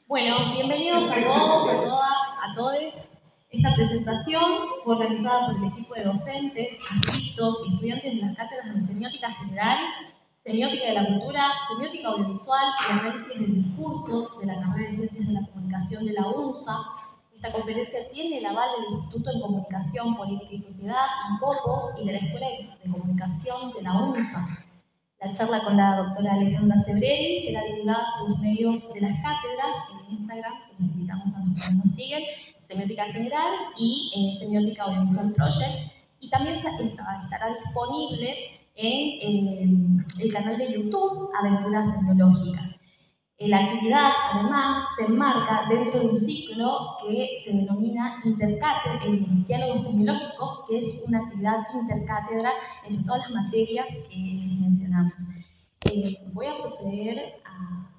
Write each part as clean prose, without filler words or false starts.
Bueno, bienvenidos a todos, a todas, a todes. Esta presentación fue realizada por el equipo de docentes, inscritos y estudiantes de las cátedras de Semiótica General, Semiótica de la Cultura, Semiótica Audiovisual y Análisis del Discurso de la carrera de Ciencias de la Comunicación de la UNSA. Esta conferencia tiene el aval del Instituto en Comunicación, Política y Sociedad, INCOPOS, y de la Escuela de Comunicación de la UNSA. La charla con la doctora Alejandra Sebreri será divulgada por los medios de las cátedras en Instagram, que los invitamos a los que nos siguen, Semiótica General y Semiótica Audiovisual Project, y también estará disponible en el canal de YouTube Aventuras Semiológicas. La actividad, además, se enmarca dentro de un ciclo que se denomina Diálogos Semiológicos, que es una actividad intercátedra entre todas las materias que mencionamos. Voy a proceder a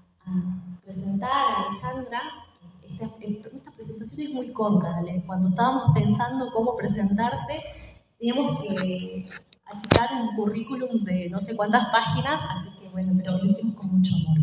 presentar a Alejandra. Esta presentación es muy corta, ¿vale? Cuando estábamos pensando cómo presentarte, teníamos que achicar un currículum de no sé cuántas páginas, así que bueno, pero lo hicimos con mucho amor.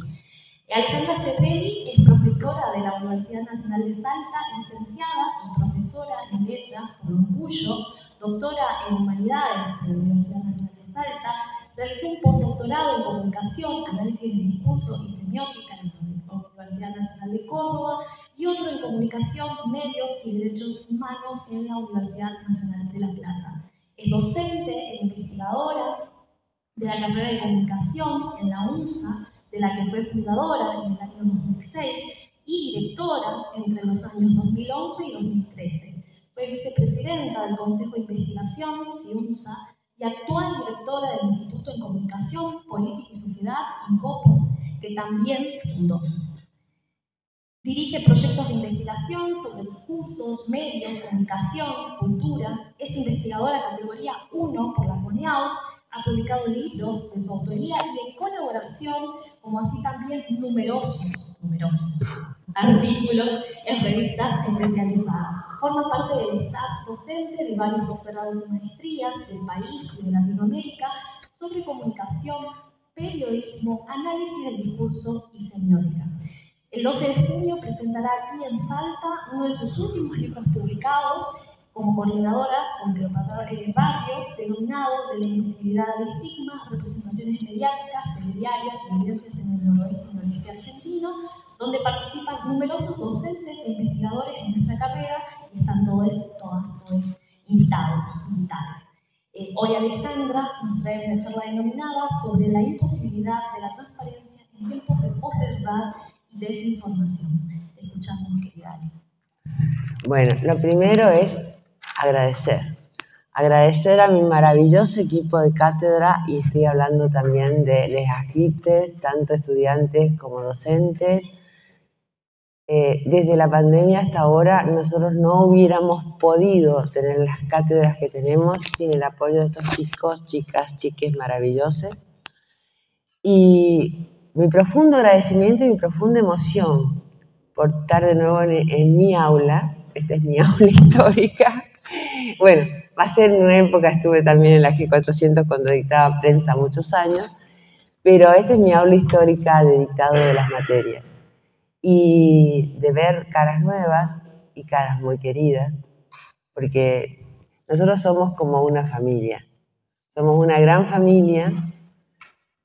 Alejandra Sebreri es profesora de la Universidad Nacional de Salta, licenciada y profesora en Letras por orgullo, doctora en Humanidades de la Universidad Nacional de Salta, realizó un postdoctorado en Comunicación, Análisis del Discurso y Semiótica en la Universidad Nacional de Córdoba y otro en Comunicación, Medios y Derechos Humanos en la Universidad Nacional de La Plata. Es docente e investigadora de la carrera de Comunicación en la UNSA, de la que fue fundadora en el año 2006 y directora entre los años 2011 y 2013. Fue vicepresidenta del Consejo de Investigación, CIUNSA, y actual directora del Instituto en Comunicación, Política y Sociedad, INCOPOS, que también fundó. Dirige proyectos de investigación sobre discursos, medios, comunicación, cultura, es investigadora categoría 1 por la CONEAU, ha publicado libros de su autoría y en colaboración, como así también numerosos artículos en revistas especializadas. Forma parte del staff docente de varios doctorados y maestrías del país y de Latinoamérica sobre comunicación, periodismo, análisis del discurso y semiótica. El 12 de junio presentará aquí en Salta uno de sus últimos libros publicados como coordinadora con Cleopatra Barrios, denominado De la invisibilidad al estigma, representaciones mediáticas, telediarios y evidencias en el noroeste y noreste argentino, donde participan numerosos docentes e investigadores de nuestra carrera y están todos invitadas. Hoy Alejandra nos trae una charla denominada sobre la imposibilidad de la transparencia en tiempos de posverdad y desinformación. Escuchamos, querida Ale. Bueno, lo primero es agradecer a mi maravilloso equipo de cátedra, y estoy hablando también de les ascriptes, tanto estudiantes como docentes. Desde la pandemia hasta ahora nosotros no hubiéramos podido tener las cátedras que tenemos sin el apoyo de estos chicos, chicas, chiques maravillosos. Y mi profundo agradecimiento y mi profunda emoción por estar de nuevo en mi aula. Esta es mi aula histórica. Bueno, va a ser en una época, estuve también en la G400 cuando dictaba prensa muchos años, pero esta es mi aula histórica de dictado de las materias. Y de ver caras nuevas y caras muy queridas, porque nosotros somos como una familia. Somos una gran familia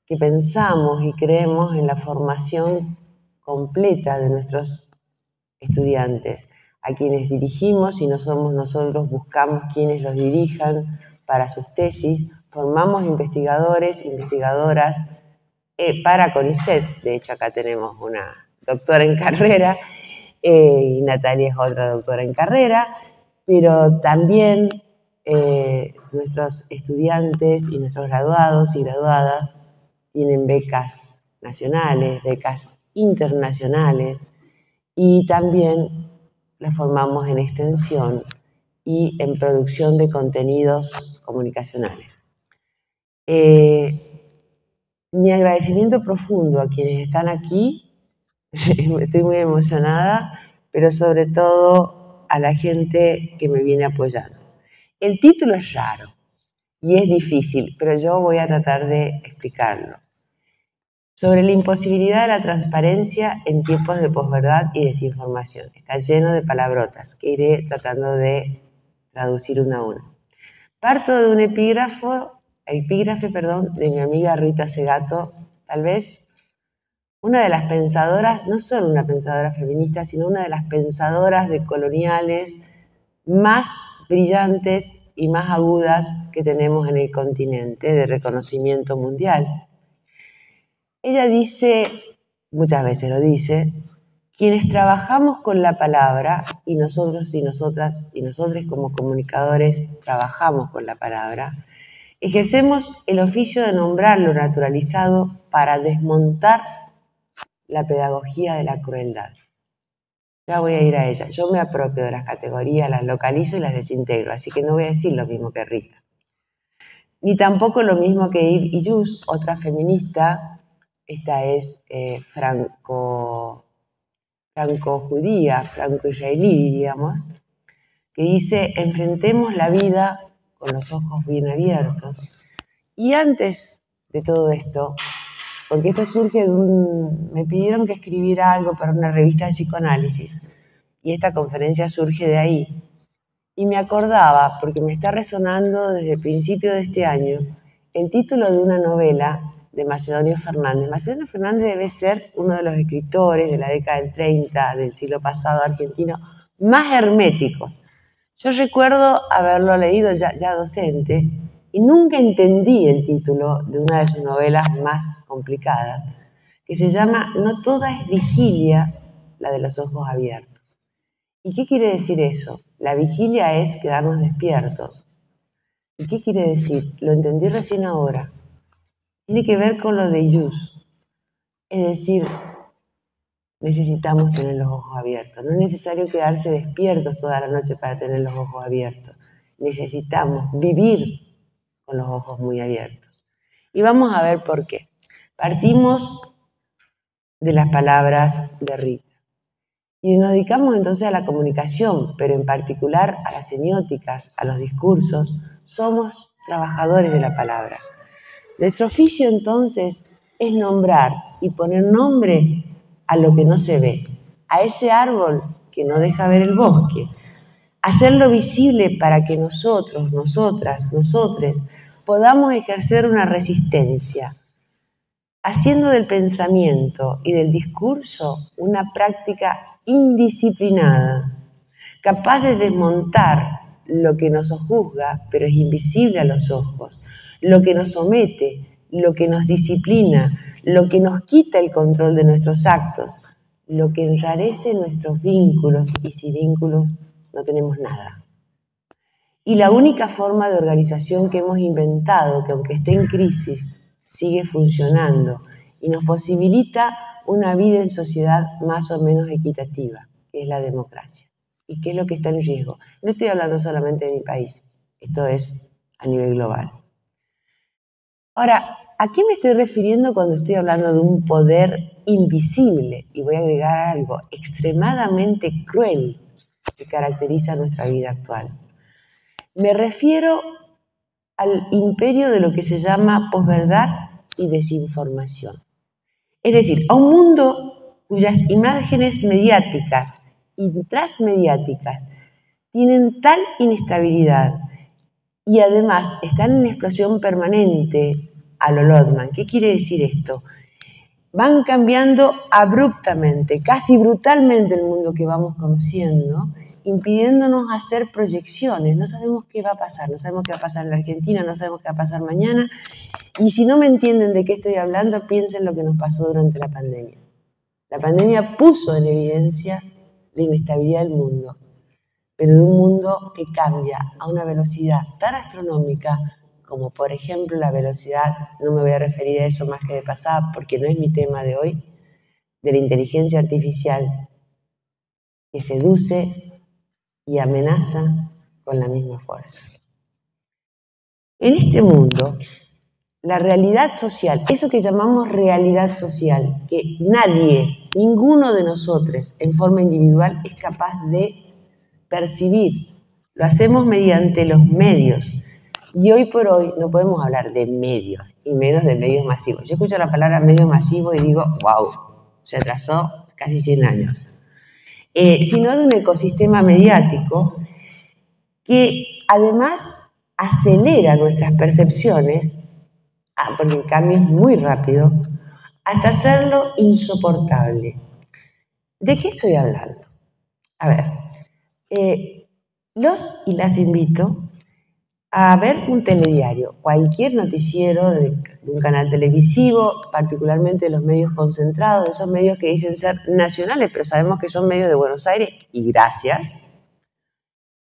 que pensamos y creemos en la formación completa de nuestros estudiantes, a quienes dirigimos y no somos nosotros, buscamos quienes los dirijan para sus tesis, formamos investigadores, investigadoras para CONICET. De hecho acá tenemos una doctora en carrera y Natalia es otra doctora en carrera, pero también nuestros estudiantes y nuestros graduados y graduadas tienen becas nacionales, becas internacionales, y también la formamos en extensión y en producción de contenidos comunicacionales. Mi agradecimiento profundo a quienes están aquí, estoy muy emocionada, pero sobre todo a la gente que me viene apoyando. El título es raro y es difícil, pero yo voy a tratar de explicarlo. sobre la imposibilidad de la transparencia en tiempos de posverdad y desinformación. Está lleno de palabrotas que iré tratando de traducir una a una. Parto de un epígrafe de mi amiga Rita Segato, tal vez una de las pensadoras, no solo una pensadora feminista, sino una de las pensadoras decoloniales más brillantes y más agudas que tenemos en el continente, de reconocimiento mundial. Ella dice, muchas veces lo dice, quienes trabajamos con la palabra, y nosotros y nosotras y nosotros como comunicadores trabajamos con la palabra, ejercemos el oficio de nombrar lo naturalizado para desmontar la pedagogía de la crueldad. Ya voy a ir a ella. Yo me apropio de las categorías, las localizo y las desintegro, así que no voy a decir lo mismo que Rita. Ni tampoco lo mismo que Eve Illus, otra feminista, esta es franco-judía, franco-israelí, diríamos, que dice, enfrentemos la vida con los ojos bien abiertos. Y antes de todo esto, porque esto surge de me pidieron que escribiera algo para una revista de psicoanálisis, y esta conferencia surge de ahí. Y me acordaba, porque me está resonando desde el principio de este año, el título de una novela de Macedonio Fernández. Macedonio Fernández debe ser uno de los escritores de la década del 30 del siglo pasado argentino más herméticos. Yo recuerdo haberlo leído ya docente y nunca entendí el título de una de sus novelas más complicadas, que se llama No toda es vigilia, la de los ojos abiertos. ¿Y qué quiere decir eso? La vigilia es quedarnos despiertos. ¿Y qué quiere decir? Lo entendí recién ahora. Tiene que ver con lo de Illus. Es decir, necesitamos tener los ojos abiertos. No es necesario quedarse despiertos toda la noche para tener los ojos abiertos. Necesitamos vivir con los ojos muy abiertos. Y vamos a ver por qué. Partimos de las palabras de Rita. Y nos dedicamos entonces a la comunicación, pero en particular a las semióticas, a los discursos. Somos trabajadores de la palabra. Nuestro oficio entonces es nombrar y poner nombre a lo que no se ve, a ese árbol que no deja ver el bosque, hacerlo visible para que nosotros, nosotras, nosotres podamos ejercer una resistencia, haciendo del pensamiento y del discurso una práctica indisciplinada, capaz de desmontar lo que nos sojuzga, pero es invisible a los ojos, lo que nos somete, lo que nos disciplina, lo que nos quita el control de nuestros actos, lo que enrarece nuestros vínculos, y sin vínculos no tenemos nada. Y la única forma de organización que hemos inventado, que aunque esté en crisis, sigue funcionando y nos posibilita una vida en sociedad más o menos equitativa, que es la democracia. ¿Y qué es lo que está en riesgo? No estoy hablando solamente de mi país, esto es a nivel global. Ahora, ¿a qué me estoy refiriendo cuando estoy hablando de un poder invisible? Y voy a agregar algo extremadamente cruel que caracteriza nuestra vida actual. Me refiero al imperio de lo que se llama posverdad y desinformación. Es decir, a un mundo cuyas imágenes mediáticas y transmediáticas tienen tal inestabilidad y además están en explosión permanente a lo Lodman. ¿Qué quiere decir esto? Van cambiando abruptamente, casi brutalmente el mundo que vamos conociendo, impidiéndonos hacer proyecciones. No sabemos qué va a pasar, no sabemos qué va a pasar en la Argentina, no sabemos qué va a pasar mañana. Y si no me entienden de qué estoy hablando, piensen lo que nos pasó durante la pandemia. La pandemia puso en evidencia la inestabilidad del mundo, pero de un mundo que cambia a una velocidad tan astronómica como, por ejemplo, la velocidad, no me voy a referir a eso más que de pasada porque no es mi tema de hoy, de la inteligencia artificial que seduce y amenaza con la misma fuerza. En este mundo, la realidad social, eso que llamamos realidad social, que nadie, ninguno de nosotros en forma individual es capaz de percibir, lo hacemos mediante los medios Y hoy por hoy no podemos hablar de medios, y menos de medios masivos. Yo escucho la palabra medio masivo y digo, wow, se atrasó casi 100 años. Sino de un ecosistema mediático que además acelera nuestras percepciones, porque el cambio es muy rápido, hasta hacerlo insoportable. ¿De qué estoy hablando? A ver, los y las invito a ver un telediario, cualquier noticiero de un canal televisivo, particularmente los medios concentrados, esos medios que dicen ser nacionales, pero sabemos que son medios de Buenos Aires, y gracias,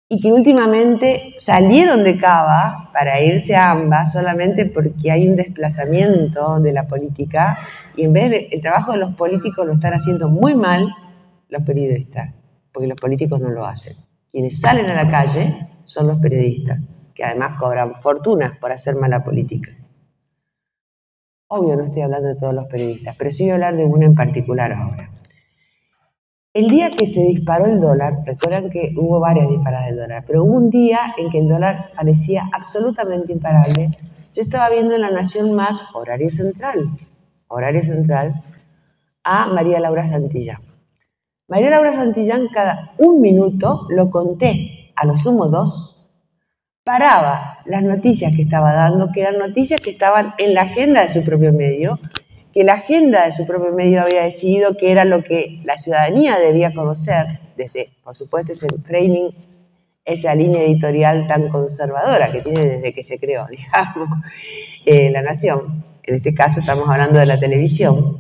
y que últimamente salieron de Cava para irse a AMBA solamente porque hay un desplazamiento de la política, y en vez de el trabajo de los políticos lo están haciendo muy mal los periodistas, porque los políticos no lo hacen. Quienes salen a la calle son los periodistas, que además cobran fortunas por hacer mala política. Obvio, no estoy hablando de todos los periodistas, pero sí voy a hablar de uno en particular ahora. El día que se disparó el dólar, recuerdan que hubo varias disparadas del dólar, pero hubo un día en que el dólar parecía absolutamente imparable. Yo estaba viendo en La Nación Más, horario central, a María Laura Santillán. María Laura Santillán, cada un minuto, lo conté, a lo sumo 2, paraba las noticias que estaba dando, que eran noticias que estaban en la agenda de su propio medio, que la agenda de su propio medio había decidido que era lo que la ciudadanía debía conocer, desde, por supuesto, ese framing, esa línea editorial tan conservadora que tiene desde que se creó, digamos, La Nación. En este caso estamos hablando de la televisión.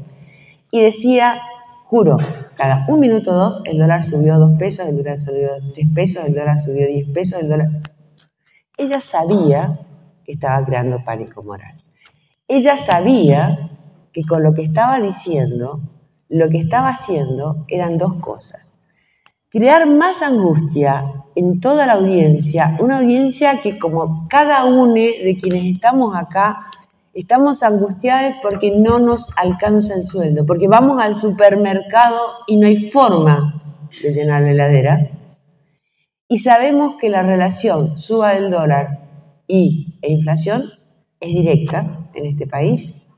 Y decía, juro, cada un minuto 2, el dólar subió 2 pesos, el dólar subió 3 pesos, el dólar subió 10 pesos, el dólar... Ella sabía que estaba creando pánico moral. Ella sabía que con lo que estaba diciendo, lo que estaba haciendo eran 2 cosas. Crear más angustia en toda la audiencia, una audiencia que como cada uno de quienes estamos acá, estamos angustiados porque no nos alcanza el sueldo, porque vamos al supermercado y no hay forma de llenar la heladera. Y sabemos que la relación suba del dólar e inflación es directa en este país.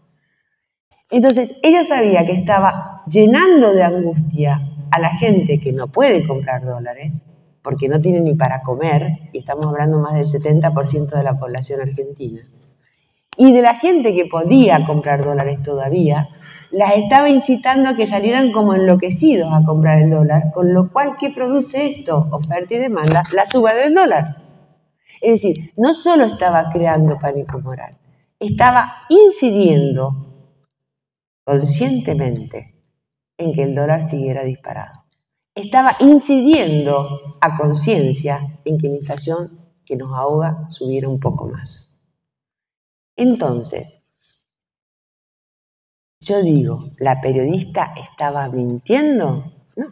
Entonces, ella sabía que estaba llenando de angustia a la gente que no puede comprar dólares, porque no tiene ni para comer, y estamos hablando más del 70% de la población argentina, y de la gente que podía comprar dólares todavía, las estaba incitando a que salieran como enloquecidos a comprar el dólar, con lo cual, ¿qué produce esto? Oferta y demanda, la suba del dólar. Es decir, no solo estaba creando pánico moral, estaba incidiendo conscientemente en que el dólar siguiera disparado. Estaba incidiendo a conciencia en que la inflación que nos ahoga subiera un poco más. Entonces, yo digo, ¿la periodista estaba mintiendo? No,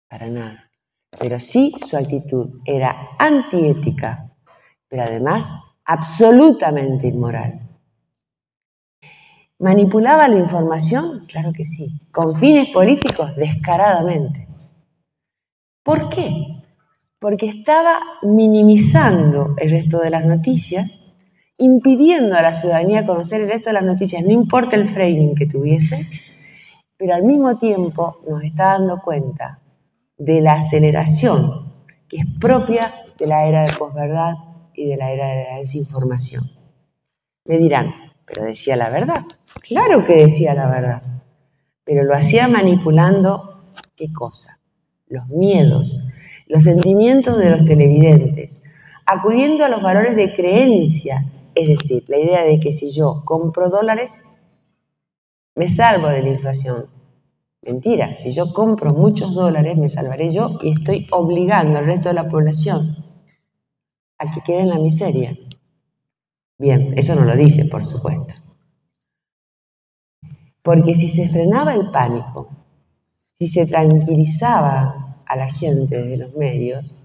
para nada. Pero sí su actitud era antiética, pero además absolutamente inmoral. ¿Manipulaba la información? Claro que sí. ¿Con fines políticos? Descaradamente. ¿Por qué? Porque estaba minimizando el resto de las noticias, impidiendo a la ciudadanía conocer el resto de las noticias, no importa el framing que tuviese, pero al mismo tiempo nos está dando cuenta de la aceleración que es propia de la era de posverdad y de la era de la desinformación. Me dirán, pero decía la verdad. Claro que decía la verdad, pero lo hacía manipulando, ¿qué cosa? Los miedos, los sentimientos de los televidentes, acudiendo a los valores de creencia, es decir, la idea de que si yo compro dólares, me salvo de la inflación. Mentira, si yo compro muchos dólares, me salvaré yo y estoy obligando al resto de la población a que quede en la miseria. Bien, eso no lo dice, por supuesto. Porque si se frenaba el pánico, si se tranquilizaba a la gente desde los medios,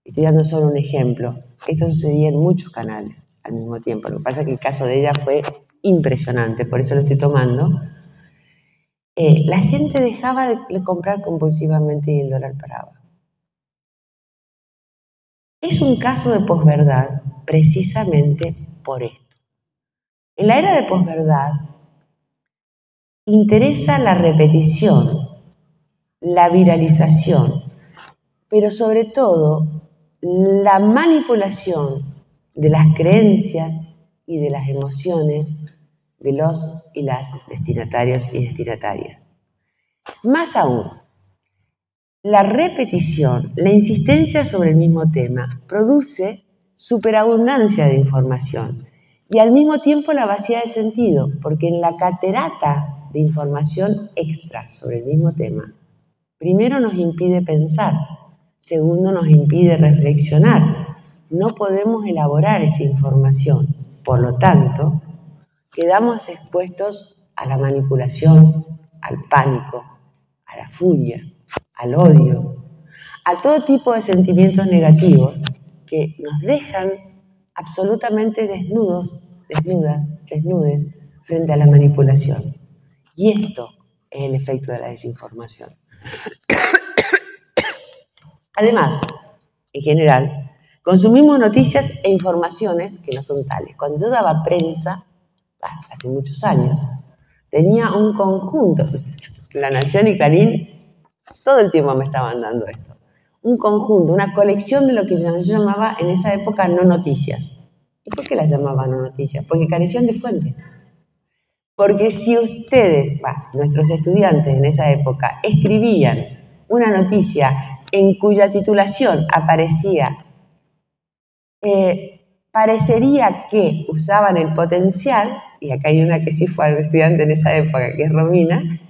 estoy dando solo un ejemplo, esto sucedía en muchos canales al mismo tiempo. Lo que pasa es que el caso de ella fue impresionante, por eso lo estoy tomando. La gente dejaba de comprar compulsivamente y el dólar paraba. Es un caso de posverdad precisamente por esto. En la era de posverdad interesa la repetición, la viralización, pero sobre todo la manipulación de las creencias y de las emociones de los y las destinatarios y destinatarias. Más aún, la repetición, la insistencia sobre el mismo tema, produce superabundancia de información y al mismo tiempo la vacía de sentido, porque en la catarata de información extra sobre el mismo tema, primero nos impide pensar, segundo nos impide reflexionar. No podemos elaborar esa información, por lo tanto, quedamos expuestos a la manipulación, al pánico, a la furia, al odio, a todo tipo de sentimientos negativos que nos dejan absolutamente desnudes frente a la manipulación. Y esto es el efecto de la desinformación. Además, en general, consumimos noticias e informaciones que no son tales. Cuando yo daba prensa, hace muchos años, tenía un conjunto, La Nación y Clarín, todo el tiempo me estaban dando esto, un conjunto, una colección de lo que yo llamaba en esa época no noticias. ¿Y por qué las llamaba no noticias? Porque carecían de fuente. Porque si ustedes, nuestros estudiantes en esa época, escribían una noticia en cuya titulación aparecía, parecería que usaban el potencial, y acá hay una que sí fue algo estudiante en esa época, que es Romina,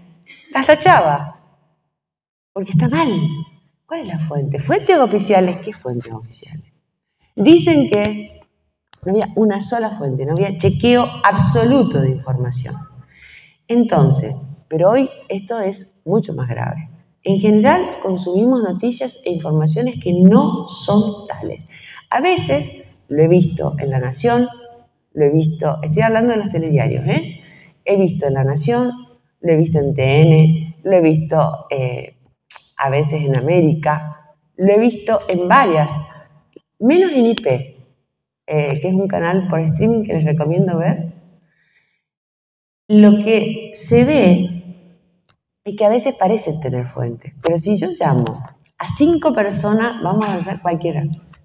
las tachaba, porque está mal. ¿Cuál es la fuente? ¿Fuentes oficiales? ¿Qué fuentes oficiales? Dicen que no había una sola fuente, no había chequeo absoluto de información. Entonces, pero hoy esto es mucho más grave. En general consumimos noticias e informaciones que no son tales. A veces, lo he visto en La Nación, lo he visto, estoy hablando de los telediarios, he visto en La Nación, lo he visto en TN, lo he visto a veces en América, lo he visto en varias, menos en IP, que es un canal por streaming que les recomiendo ver. Lo que se ve es que a veces parecen tener fuentes, pero si yo llamo a 5 personas, vamos a lanzar cualquiera,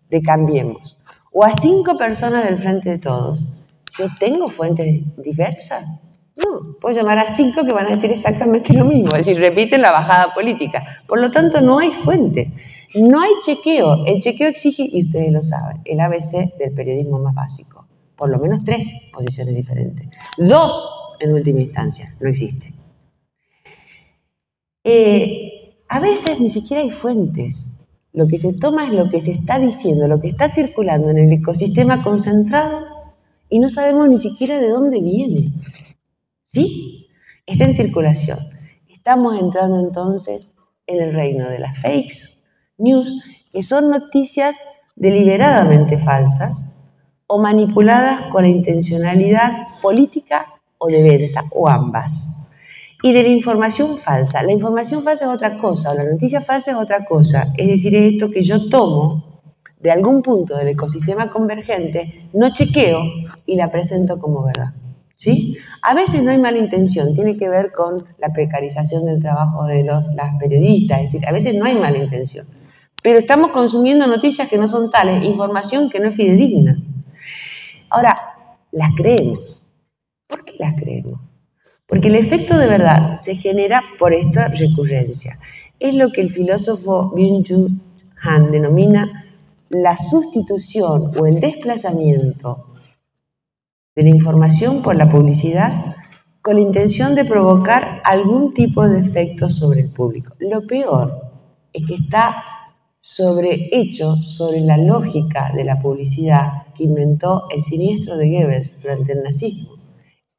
de Cambiemos, o a 5 personas del Frente de Todos, ¿yo tengo fuentes diversas? No, puedo llamar a 5 que van a decir exactamente lo mismo, es decir, repiten la bajada política. Por lo tanto, no hay fuente, no hay chequeo. El chequeo exige, y ustedes lo saben, el ABC del periodismo más básico. Por lo menos 3 posiciones diferentes. 2, en última instancia, no existe. A veces ni siquiera hay fuentes. Lo que se toma es lo que se está diciendo, lo que está circulando en el ecosistema concentrado y no sabemos ni siquiera de dónde viene. ¿Sí? Está en circulación. Estamos entrando entonces en el reino de las fake news, que son noticias deliberadamente falsas o manipuladas con la intencionalidad política o de venta, o ambas. Y de la información falsa. La información falsa es otra cosa, o la noticia falsa es otra cosa. Es decir, es esto que yo tomo de algún punto del ecosistema convergente, no chequeo y la presento como verdad. ¿Sí? A veces no hay mala intención, tiene que ver con la precarización del trabajo de las periodistas, es decir, a veces no hay mala intención. Pero estamos consumiendo noticias que no son tales, información que no es fidedigna. Ahora, las creemos. ¿Por qué las creemos? Porque el efecto de verdad se genera por esta recurrencia. Es lo que el filósofo Byung-Chul Han denomina la sustitución o el desplazamiento de la información por la publicidad con la intención de provocar algún tipo de efecto sobre el público. Lo peor es que está hecho sobre la lógica de la publicidad que inventó el siniestro de Goebbels durante el nazismo.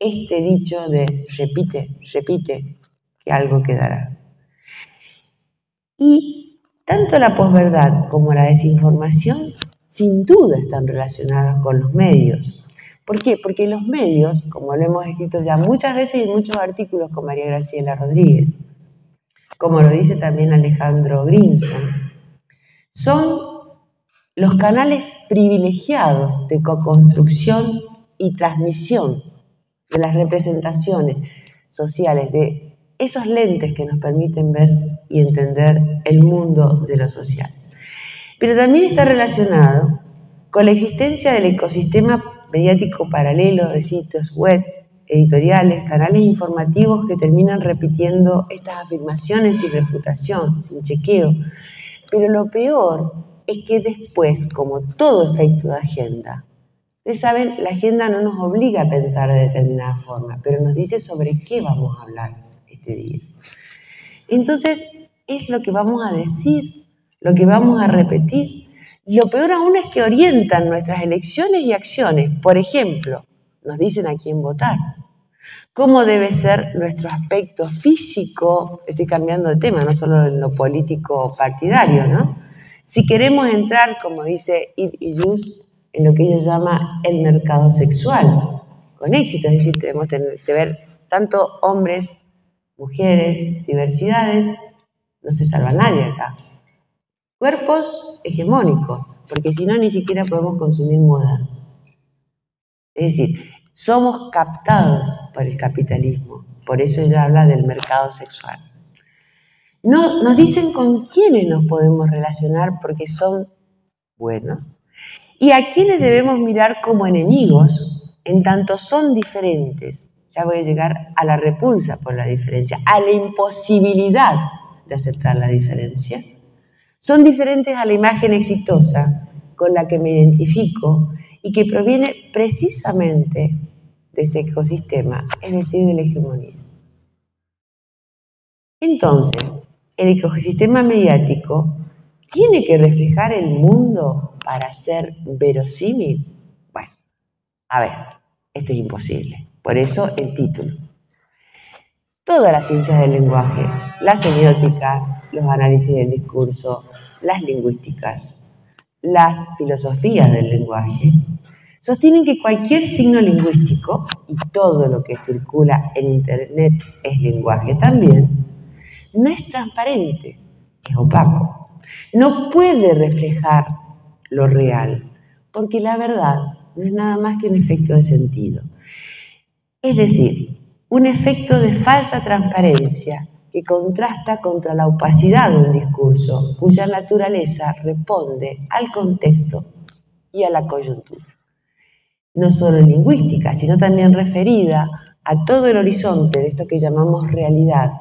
Este dicho de repite, repite, que algo quedará. Y tanto la posverdad como la desinformación sin duda están relacionadas con los medios. ¿Por qué? Porque los medios, como lo hemos escrito ya muchas veces en muchos artículos con María Graciela Rodríguez, como lo dice también Alejandro Grinson, son los canales privilegiados de co-construcción y transmisión de las representaciones sociales, de esos lentes que nos permiten ver y entender el mundo de lo social. Pero también está relacionado con la existencia del ecosistema mediático paralelo de sitios web, editoriales, canales informativos que terminan repitiendo estas afirmaciones sin refutación, sin chequeo. Pero lo peor es que después, como todo efecto de agenda, ustedes saben, la agenda no nos obliga a pensar de determinada forma, pero nos dice sobre qué vamos a hablar este día. Entonces, es lo que vamos a decir, lo que vamos a repetir. Y lo peor aún es que orientan nuestras elecciones y acciones. Por ejemplo, nos dicen a quién votar, cómo debe ser nuestro aspecto físico, estoy cambiando de tema, no solo en lo político partidario, ¿no? Si queremos entrar, como dice Yves Illus, en lo que ella llama el mercado sexual, con éxito, es decir, debemos de ver tanto hombres, mujeres, diversidades, no se salva nadie acá. Cuerpos hegemónicos, porque si no ni siquiera podemos consumir moda. Es decir, somos captados por el capitalismo, por eso ella habla del mercado sexual. No, nos dicen con quiénes nos podemos relacionar porque son buenos y a quiénes debemos mirar como enemigos en tanto son diferentes. Ya voy a llegar a la repulsa por la diferencia, a la imposibilidad de aceptar la diferencia. Son diferentes a la imagen exitosa con la que me identifico y que proviene precisamente de ese ecosistema, es decir, de la hegemonía. Entonces, el ecosistema mediático tiene que reflejar el mundo para ser verosímil. Bueno, a ver, esto es imposible. Por eso el título. Todas las ciencias del lenguaje, las semióticas, los análisis del discurso, las lingüísticas, las filosofías del lenguaje, sostienen que cualquier signo lingüístico, y todo lo que circula en Internet es lenguaje también, no es transparente, es opaco. No puede reflejar lo real, porque la verdad no es nada más que un efecto de sentido. Es decir, un efecto de falsa transparencia que contrasta contra la opacidad de un discurso cuya naturaleza responde al contexto y a la coyuntura. No solo lingüística, sino también referida a todo el horizonte de esto que llamamos realidad,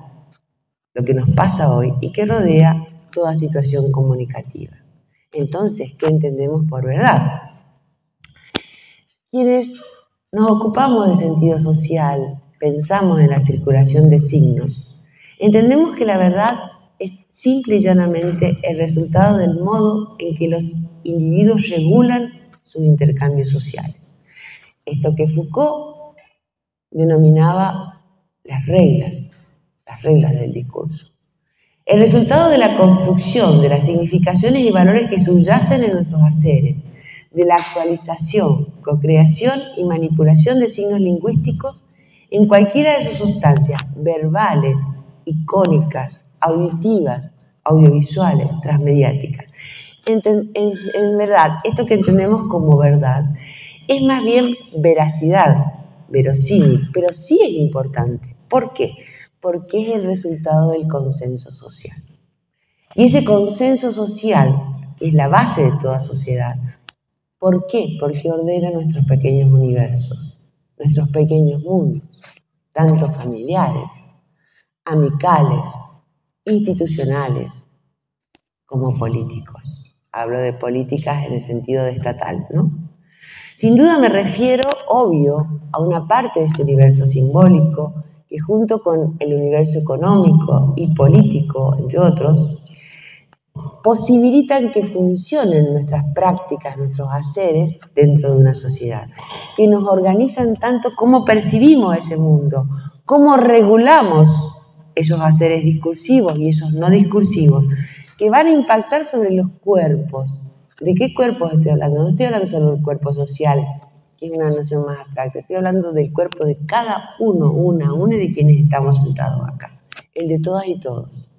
lo que nos pasa hoy y que rodea toda situación comunicativa. Entonces, ¿qué entendemos por verdad? Quienes nos ocupamos de sentido social, pensamos en la circulación de signos, entendemos que la verdad es simple y llanamente el resultado del modo en que los individuos regulan sus intercambios sociales. Esto que Foucault denominaba las reglas del discurso. El resultado de la construcción de las significaciones y valores que subyacen en nuestros haceres, de la actualización, co-creación y manipulación de signos lingüísticos en cualquiera de sus sustancias, verbales, icónicas, auditivas, audiovisuales, transmediáticas. En verdad, esto que entendemos como verdad es más bien veracidad, verosímil, pero sí es importante. ¿Por qué? Porque es el resultado del consenso social. Y ese consenso social, que es la base de toda sociedad, ¿por qué? Porque ordena nuestros pequeños universos, nuestros pequeños mundos, tanto familiares, amicales, institucionales, como políticos. Hablo de políticas en el sentido de estatal, ¿no? Sin duda me refiero, obvio, a una parte de ese universo simbólico que junto con el universo económico y político, entre otros, posibilitan que funcionen nuestras prácticas, nuestros haceres dentro de una sociedad, que nos organizan tanto cómo percibimos ese mundo, cómo regulamos esos haceres discursivos y esos no discursivos, que van a impactar sobre los cuerpos. ¿De qué cuerpos estoy hablando? No estoy hablando solo del cuerpo social, que es una noción más abstracta, estoy hablando del cuerpo de cada uno, una de quienes estamos sentados acá, el de todas y todos.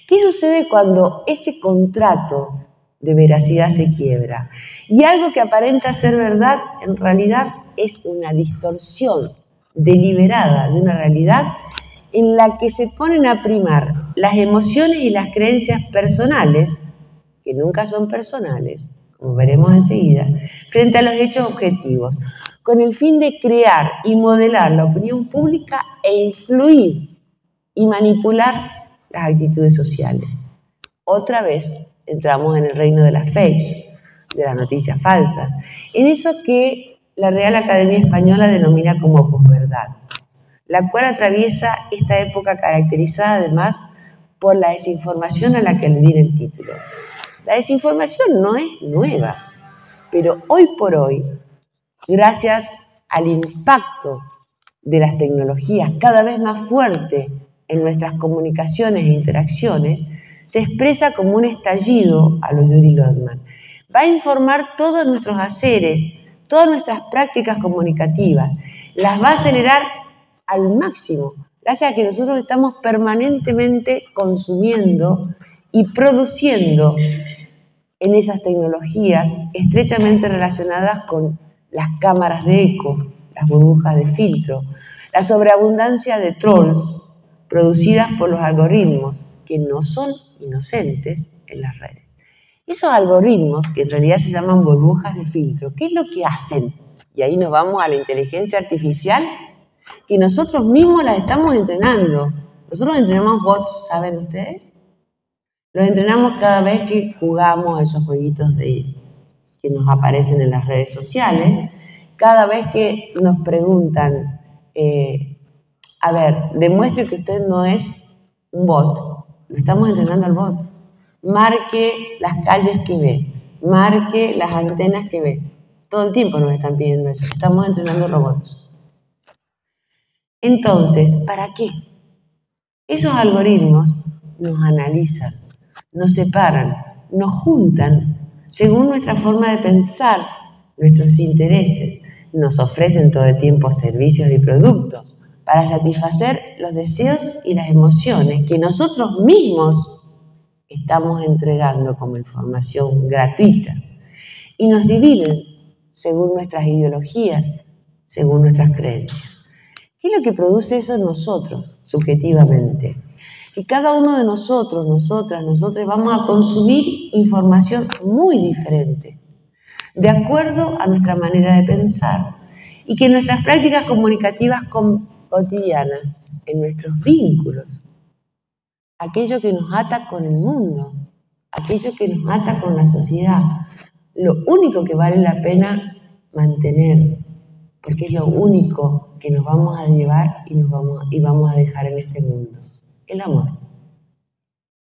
¿Qué sucede cuando ese contrato de veracidad se quiebra. Y algo que aparenta ser verdad, en realidad es una distorsión deliberada de una realidad en la que se ponen a primar las emociones y las creencias personales, que nunca son personales, como veremos enseguida, frente a los hechos objetivos, con el fin de crear y modelar la opinión pública e influir y manipular las actitudes sociales. Otra vez entramos en el reino de las fakes, de las noticias falsas, en eso que la Real Academia Española denomina como posverdad, la cual atraviesa esta época caracterizada además por la desinformación a la que le di el título. La desinformación no es nueva, pero hoy por hoy, gracias al impacto de las tecnologías cada vez más fuerte en nuestras comunicaciones e interacciones, se expresa como un estallido a lo Yuri Lodman. Va a informar todos nuestros haceres, todas nuestras prácticas comunicativas, las va a acelerar al máximo, gracias a que nosotros estamos permanentemente consumiendo y produciendo en esas tecnologías estrechamente relacionadas con las cámaras de eco, las burbujas de filtro, la sobreabundancia de trolls producidas por los algoritmos, que no son inocentes en las redes. Esos algoritmos, que en realidad se llaman burbujas de filtro, ¿qué es lo que hacen? Y ahí nos vamos a la inteligencia artificial, que nosotros mismos las estamos entrenando. Nosotros entrenamos bots, ¿saben ustedes? Los entrenamos cada vez que jugamos esos jueguitos que nos aparecen en las redes sociales, cada vez que nos preguntan, a ver, demuestre que usted no es un bot. Lo estamos entrenando al bot. Marque las calles que ve, marque las antenas que ve. Todo el tiempo nos están pidiendo eso. Estamos entrenando robots. Entonces, ¿para qué? Esos algoritmos nos analizan, nos separan, nos juntan según nuestra forma de pensar, nuestros intereses. Nos ofrecen todo el tiempo servicios y productos para satisfacer los deseos y las emociones que nosotros mismos estamos entregando como información gratuita. Y nos dividen según nuestras ideologías, según nuestras creencias. ¿Qué es lo que produce eso en nosotros, subjetivamente? Que cada uno de nosotros, nosotras, nosotros vamos a consumir información muy diferente, de acuerdo a nuestra manera de pensar, y que nuestras prácticas comunicativas cotidianas, en nuestros vínculos, aquello que nos ata con el mundo, aquello que nos ata con la sociedad, lo único que vale la pena mantener, porque es lo único que nos vamos a llevar y vamos a dejar en este mundo. El amor.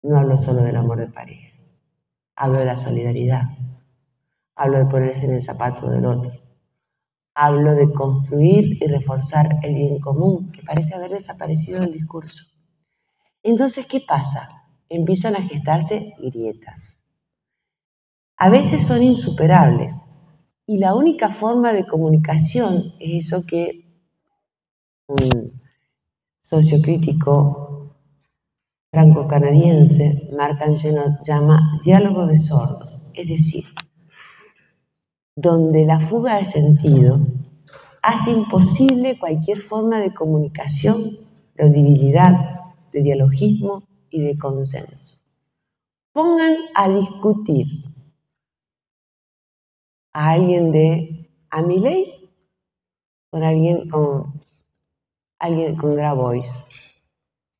No hablo solo del amor de pareja. Hablo de la solidaridad. Hablo de ponerse en el zapato del otro. Hablo de construir y reforzar el bien común, que parece haber desaparecido del discurso. Entonces, ¿qué pasa? Empiezan a gestarse grietas. A veces son insuperables. Y la única forma de comunicación es eso que un sociocrítico franco-canadiense, Marc Angenot, llama diálogo de sordos, es decir, donde la fuga de sentido hace imposible cualquier forma de comunicación, de audibilidad, de dialogismo y de consenso. Pongan a discutir a alguien de Amiley con alguien con Grabois.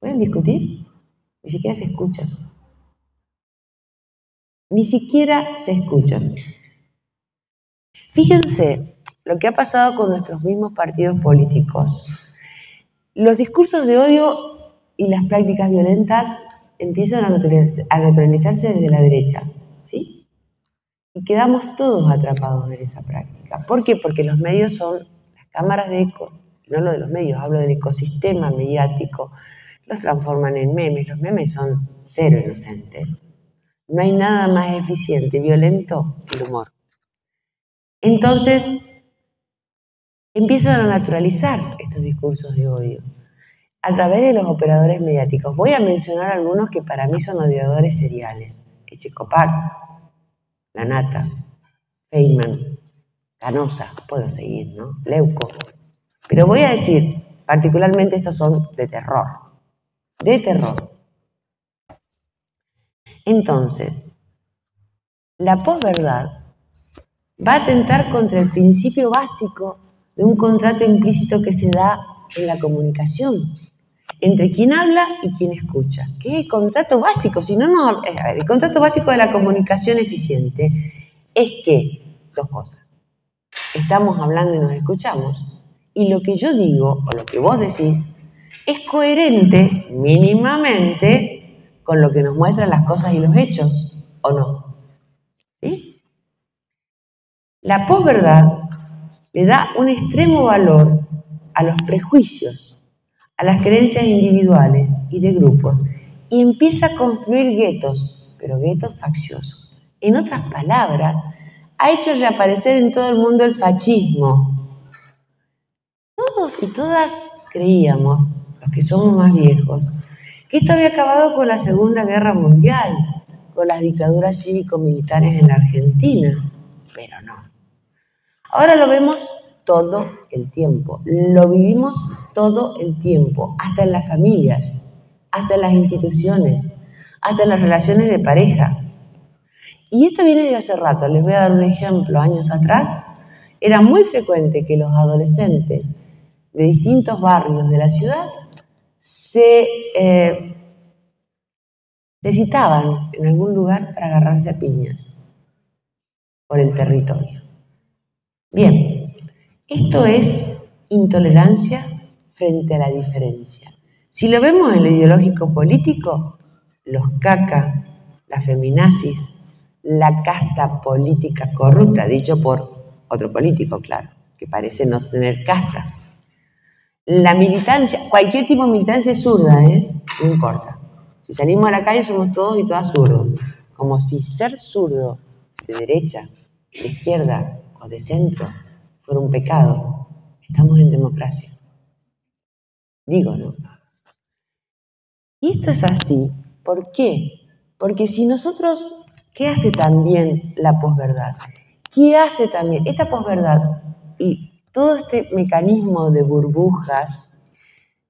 ¿Pueden discutir? Ni siquiera se escuchan. Ni siquiera se escuchan. Fíjense lo que ha pasado con nuestros mismos partidos políticos. Los discursos de odio y las prácticas violentas empiezan a naturalizarse desde la derecha, ¿sí? Y quedamos todos atrapados en esa práctica. ¿Por qué? Porque los medios son las cámaras de eco, no lo de los medios, hablo del ecosistema mediático, los transforman en memes. Los memes son cero inocentes. No hay nada más eficiente, violento que el humor. Entonces, empiezan a naturalizar estos discursos de odio a través de los operadores mediáticos. Voy a mencionar algunos que para mí son odiadores seriales. Echecopar, Lanata, Feynman, Canosa, puedo seguir, ¿no? Leuco. Pero voy a decir, particularmente estos son de terror. De terror. Entonces, la posverdad va a atentar contra el principio básico de un contrato implícito que se da en la comunicación entre quien habla y quien escucha. ¿Qué es el contrato básico? Si no, no, a ver, el contrato básico de la comunicación eficiente es que, dos cosas, estamos hablando y nos escuchamos, y lo que yo digo o lo que vos decís es coherente mínimamente con lo que nos muestran las cosas y los hechos, ¿o no? ¿Sí? La posverdad le da un extremo valor a los prejuicios, a las creencias individuales y de grupos, y empieza a construir guetos, pero guetos facciosos. En otras palabras, ha hecho reaparecer en todo el mundo el fascismo. Todos y todas creíamos, los que somos más viejos, que esto había acabado con la Segunda Guerra Mundial, con las dictaduras cívico-militares en la Argentina, pero no. Ahora lo vemos todo el tiempo, lo vivimos todo el tiempo, hasta en las familias, hasta en las instituciones, hasta en las relaciones de pareja. Y esto viene de hace rato, les voy a dar un ejemplo. Años atrás era muy frecuente que los adolescentes de distintos barrios de la ciudad se citaban en algún lugar para agarrarse a piñas por el territorio. Bien, esto es intolerancia frente a la diferencia. Si lo vemos en lo ideológico político, los caca, la feminazis, la casta política corrupta, dicho por otro político, claro, que parece no tener casta. La militancia, cualquier tipo de militancia es zurda, no importa. Si salimos a la calle somos todos y todas zurdos. Como si ser zurdo de derecha, de izquierda o de centro fuera un pecado. Estamos en democracia. Digo, ¿no? Y esto es así. ¿Por qué? Porque si nosotros, ¿qué hace también la posverdad? ¿Qué hace también esta posverdad y todo este mecanismo de burbujas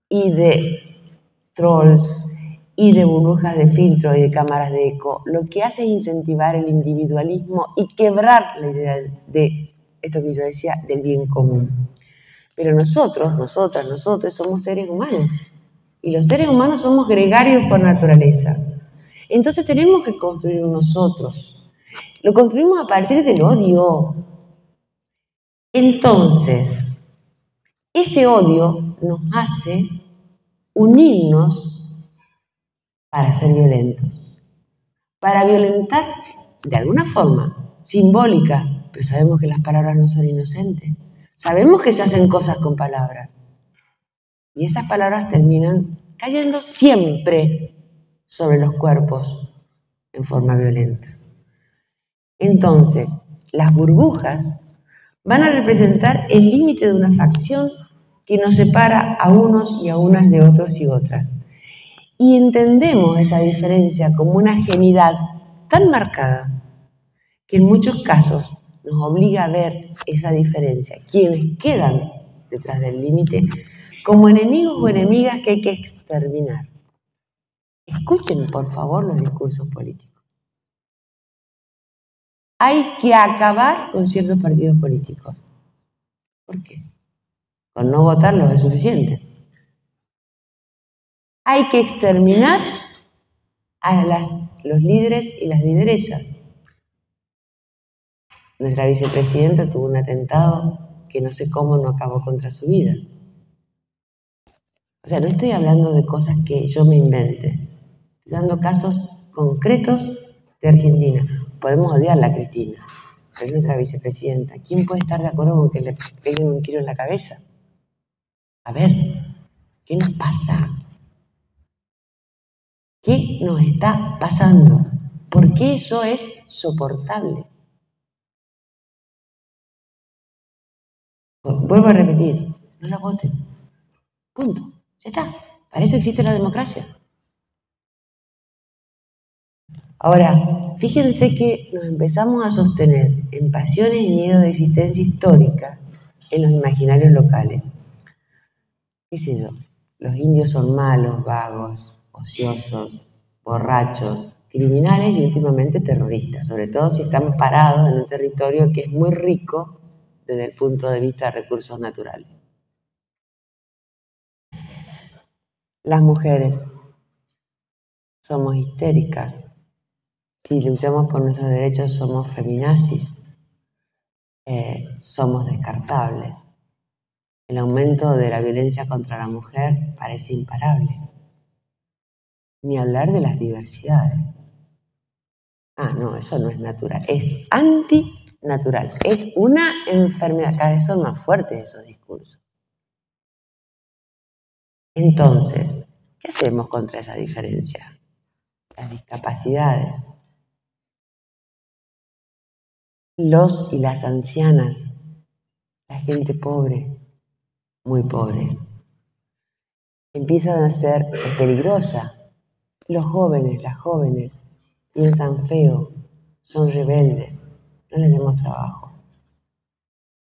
y de trolls y de burbujas de filtro y de cámaras de eco? Lo que hace es incentivar el individualismo y quebrar la idea de esto que yo decía, del bien común. Pero nosotros, nosotras, nosotros somos seres humanos. Y los seres humanos somos gregarios por naturaleza. Entonces tenemos que construir nosotros. Lo construimos a partir del odio. Entonces, ese odio nos hace unirnos para ser violentos. Para violentar de alguna forma, simbólica, pero sabemos que las palabras no son inocentes. Sabemos que se hacen cosas con palabras. Y esas palabras terminan cayendo siempre sobre los cuerpos en forma violenta. Entonces, las burbujas van a representar el límite de una facción que nos separa a unos y a unas de otros y otras. Y entendemos esa diferencia como una ajenidad tan marcada que en muchos casos nos obliga a ver esa diferencia, quienes quedan detrás del límite, como enemigos o enemigas que hay que exterminar. Escuchen, por favor, los discursos políticos. Hay que acabar con ciertos partidos políticos. ¿Por qué? Con no votarlos es suficiente. Hay que exterminar a los líderes y las lideresas. Nuestra vicepresidenta tuvo un atentado que no sé cómo no acabó contra su vida. O sea, no estoy hablando de cosas que yo me invente. Estoy dando casos concretos de Argentina. Podemos odiarla a Cristina, pero es nuestra vicepresidenta. ¿Quién puede estar de acuerdo con que le peguen un tiro en la cabeza? A ver, ¿qué nos pasa? ¿Qué nos está pasando? ¿Por qué eso es soportable? Vuelvo a repetir, no la voten. Punto. Ya está. Para eso existe la democracia. Ahora, fíjense que nos empezamos a sostener en pasiones y miedos de existencia histórica en los imaginarios locales. ¿Qué sé yo? Los indios son malos, vagos, ociosos, borrachos, criminales y últimamente terroristas, sobre todo si están parados en un territorio que es muy rico desde el punto de vista de recursos naturales. Las mujeres somos histéricas. Si luchamos por nuestros derechos somos feminazis. Somos descartables. El aumento de la violencia contra la mujer parece imparable. Ni hablar de las diversidades. Ah, no, eso no es natural. Es antinatural. Es una enfermedad. Cada vez son más fuertes esos discursos. Entonces, ¿qué hacemos contra esa diferencia? Las discapacidades. Los y las ancianas. La gente pobre. Muy pobre. Empiezan a ser peligrosa. Los jóvenes, las jóvenes, piensan feo, son rebeldes, no les demos trabajo.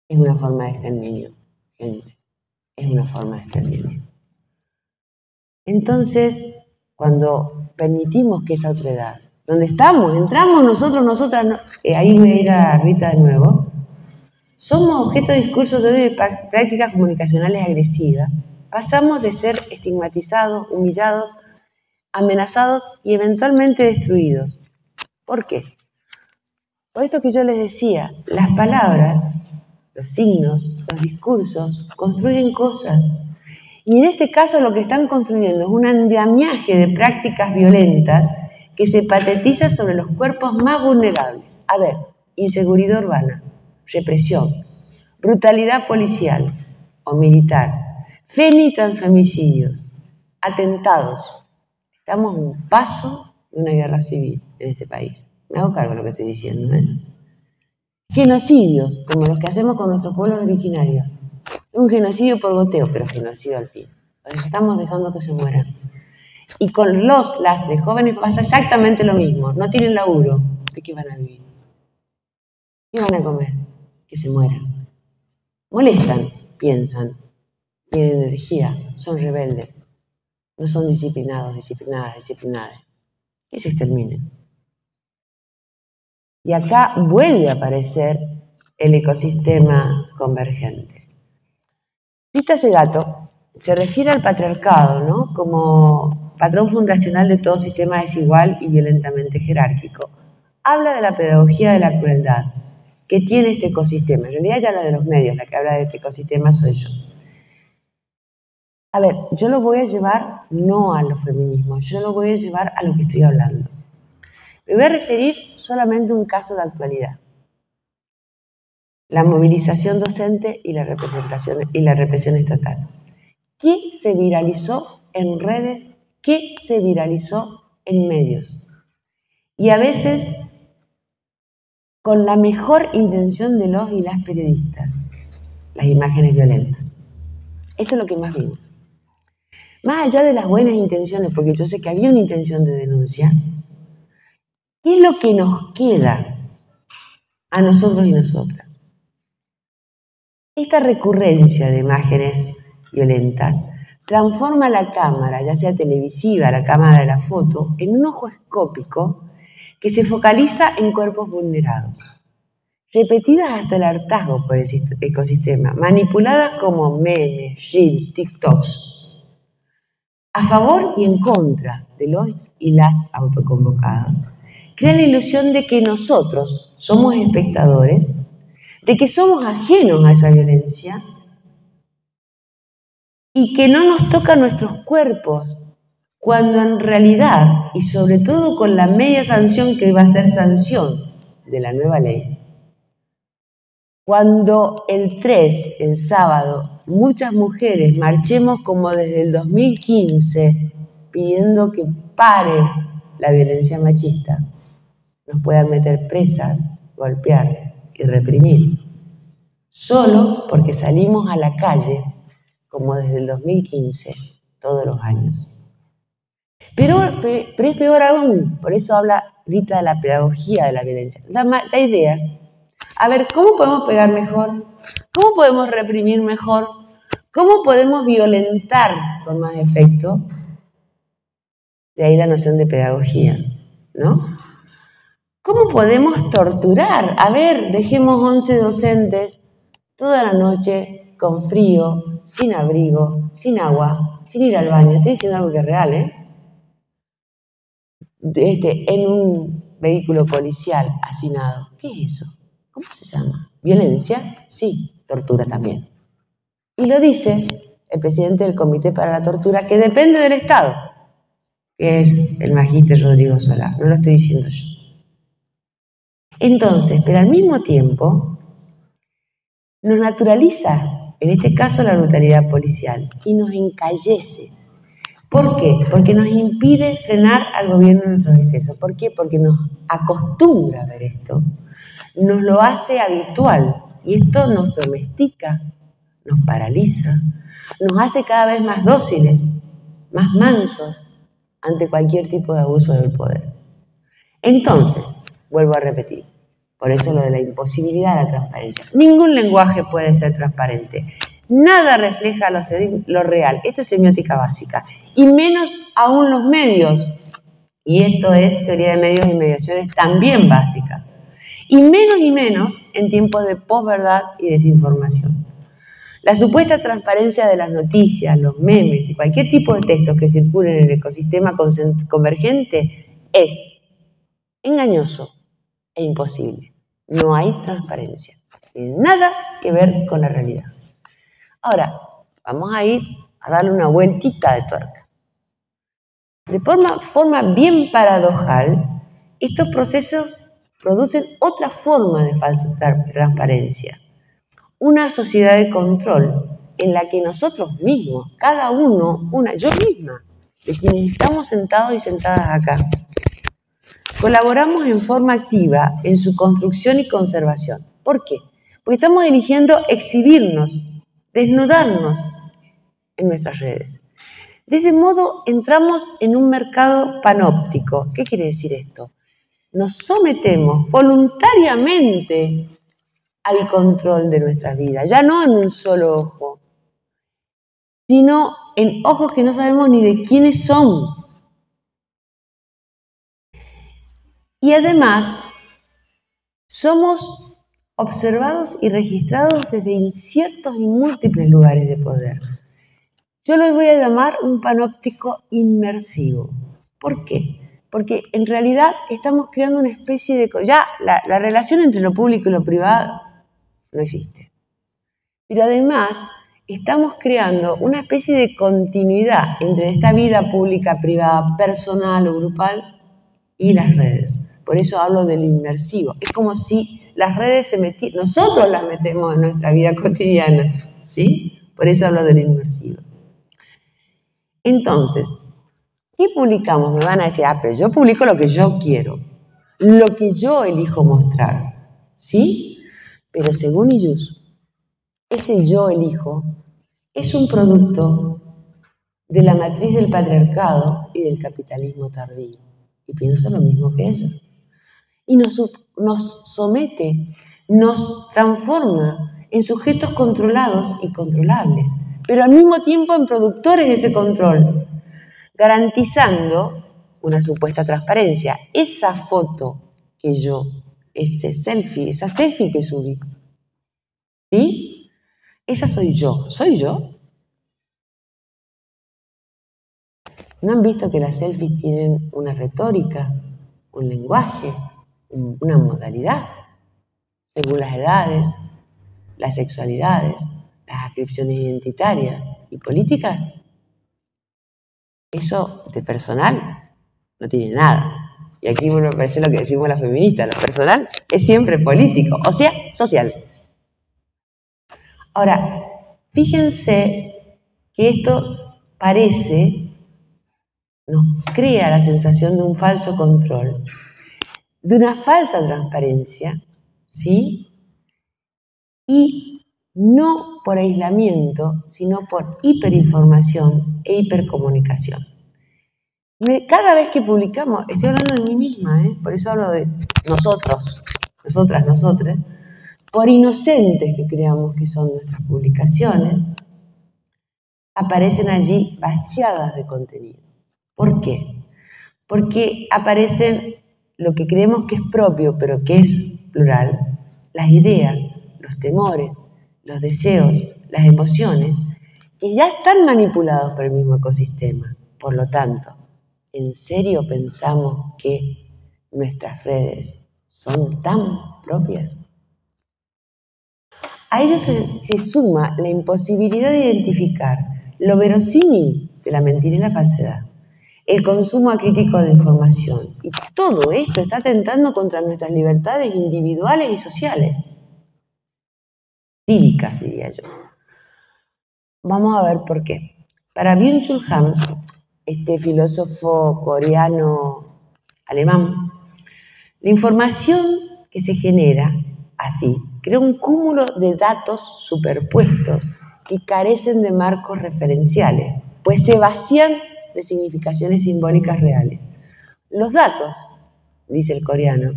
Es una forma de exterminio, gente, es una forma de exterminio. Entonces, cuando permitimos que esa otra edad, donde estamos, entramos nosotros, nosotras, no, ahí voy a ir a Rita de nuevo, somos objeto de discursos de prácticas comunicacionales agresivas, pasamos de ser estigmatizados, humillados, amenazados y eventualmente destruidos. ¿Por qué? Por esto que yo les decía, las palabras, los signos, los discursos construyen cosas. Y en este caso lo que están construyendo es un andamiaje de prácticas violentas que se patetiza sobre los cuerpos más vulnerables. A ver, inseguridad urbana, represión, brutalidad policial o militar, transfemicidios, atentados. Estamos a un paso de una guerra civil en este país. Me hago cargo de lo que estoy diciendo, ¿eh? Genocidios, como los que hacemos con nuestros pueblos originarios. Un genocidio por goteo, pero genocidio al fin. Estamos dejando que se mueran. Y con las de jóvenes pasa exactamente lo mismo. No tienen laburo. ¿De qué van a vivir? ¿Qué van a comer? Que se mueran. Molestan, piensan, tienen energía, son rebeldes. No son disciplinados, disciplinadas. Que se exterminen. Y acá vuelve a aparecer el ecosistema convergente. Rita Segato se refiere al patriarcado, ¿no?, como patrón fundacional de todo sistema desigual y violentamente jerárquico. Habla de la pedagogía de la crueldad que tiene este ecosistema. En realidad ya habla de los medios, la que habla de este ecosistema soy yo. A ver, yo lo voy a llevar no a los feminismos, yo lo voy a llevar a lo que estoy hablando. Me voy a referir solamente a un caso de actualidad. La movilización docente y la represión estatal. ¿Qué se viralizó en redes? ¿Qué se viralizó en medios? Y a veces con la mejor intención de los y las periodistas, las imágenes violentas. Esto es lo que más vimos. Más allá de las buenas intenciones, porque yo sé que había una intención de denuncia, ¿qué es lo que nos queda a nosotros y nosotras? Esta recurrencia de imágenes violentas transforma la cámara, ya sea televisiva, la cámara de la foto, en un ojo escópico que se focaliza en cuerpos vulnerados, repetidas hasta el hartazgo por el ecosistema, manipuladas como memes, reels, TikToks, a favor y en contra de los y las autoconvocados. Crea la ilusión de que nosotros somos espectadores, de que somos ajenos a esa violencia y que no nos tocan nuestros cuerpos, cuando en realidad, y sobre todo con la media sanción que va a ser sanción de la nueva ley, cuando el 3, el sábado, muchas mujeres marchemos como desde el 2015 pidiendo que pare la violencia machista, nos puedan meter presas, golpear y reprimir, solo porque salimos a la calle como desde el 2015 todos los años. Pero es peor aún, por eso habla Rita de la pedagogía de la violencia. La idea, a ver, ¿cómo podemos pegar mejor? ¿Cómo podemos reprimir mejor? ¿Cómo podemos violentar con más efecto? De ahí la noción de pedagogía, ¿no? ¿Cómo podemos torturar? A ver, dejemos 11 docentes toda la noche con frío, sin abrigo, sin agua, sin ir al baño. Estoy diciendo algo que es real, ¿eh? En un vehículo policial hacinado. ¿Qué es eso? ¿Cómo se llama? ¿Violencia? Sí, tortura también. Y lo dice el presidente del Comité para la Tortura, que depende del Estado, que es el magíster Rodrigo Solá, no lo estoy diciendo yo. Entonces, pero al mismo tiempo, nos naturaliza, en este caso, la brutalidad policial y nos encallece. ¿Por qué? Porque nos impide frenar al gobierno en nuestros excesos. ¿Por qué? Porque nos acostumbra a ver esto, nos lo hace habitual y esto nos domestica, nos paraliza, nos hace cada vez más dóciles, más mansos ante cualquier tipo de abuso del poder. Entonces, vuelvo a repetir, por eso lo de la imposibilidad de la transparencia. Ningún lenguaje puede ser transparente. Nada refleja lo real. Esto es semiótica básica. Y menos aún los medios. Y esto es teoría de medios y mediaciones también básica. Y menos en tiempos de posverdad y desinformación. La supuesta transparencia de las noticias, los memes y cualquier tipo de textos que circulen en el ecosistema convergente es engañoso e imposible. No hay transparencia. No tiene nada que ver con la realidad. Ahora, vamos a ir a darle una vueltita de tuerca. De forma bien paradojal, estos procesos producen otra forma de falsa transparencia. Una sociedad de control en la que nosotros mismos, cada uno, yo misma, de quienes estamos sentados y sentadas acá, colaboramos en forma activa en su construcción y conservación. ¿Por qué? Porque estamos eligiendo exhibirnos, desnudarnos en nuestras redes. De ese modo entramos en un mercado panóptico. ¿Qué quiere decir esto? Nos sometemos voluntariamente al control de nuestras vidas, ya no en un solo ojo, sino en ojos que no sabemos ni de quiénes son. Y además, somos observados y registrados desde inciertos y múltiples lugares de poder. Yo lo voy a llamar un panóptico inmersivo. ¿Por qué? Porque en realidad estamos creando una especie de... Ya la relación entre lo público y lo privado no existe. Pero además estamos creando una especie de continuidad entre esta vida pública, privada, personal o grupal y las redes. Por eso hablo del inmersivo. Es como si las redes nosotros las metemos en nuestra vida cotidiana, ¿sí? Por eso hablo del inmersivo. Entonces, ¿qué publicamos? Me van a decir, pero yo publico lo que yo quiero, lo que yo elijo mostrar, ¿sí? Pero según Illus, ese yo elijo es un producto de la matriz del patriarcado y del capitalismo tardío. Y pienso lo mismo que ellos. Y nos somete, nos transforma en sujetos controlados y controlables, pero al mismo tiempo en productores de ese control, garantizando una supuesta transparencia. Esa foto que esa selfie que subí, ¿sí? Esa soy yo. ¿Soy yo? ¿No han visto que las selfies tienen una retórica, un lenguaje, una modalidad? Según las edades, las sexualidades, las adscripciones identitarias y políticas. Eso de personal no tiene nada. Y aquí me parece lo que decimos las feministas, lo personal es siempre político, o sea, social. Ahora, fíjense que esto nos crea la sensación de un falso control, de una falsa transparencia, ¿sí? Y no por aislamiento, sino por hiperinformación e hipercomunicación. Cada vez que publicamos, estoy hablando de mí misma, por eso hablo de nosotros, nosotras, nosotres, por inocentes que creamos que son nuestras publicaciones, aparecen allí vaciadas de contenido. ¿Por qué? Porque aparecen lo que creemos que es propio, pero que es plural, las ideas, los temores, los deseos, las emociones, que ya están manipulados por el mismo ecosistema. Por lo tanto, ¿en serio pensamos que nuestras redes son tan propias? A ello se suma la imposibilidad de identificar lo verosímil de la mentira y la falsedad, el consumo acrítico de información, y todo esto está atentando contra nuestras libertades individuales y sociales, cívicas, diría yo. Vamos a ver por qué. Para Byung-Chul Han, este filósofo coreano-alemán, la información que se genera así crea un cúmulo de datos superpuestos que carecen de marcos referenciales, pues se vacían de significaciones simbólicas reales. Los datos, dice el coreano,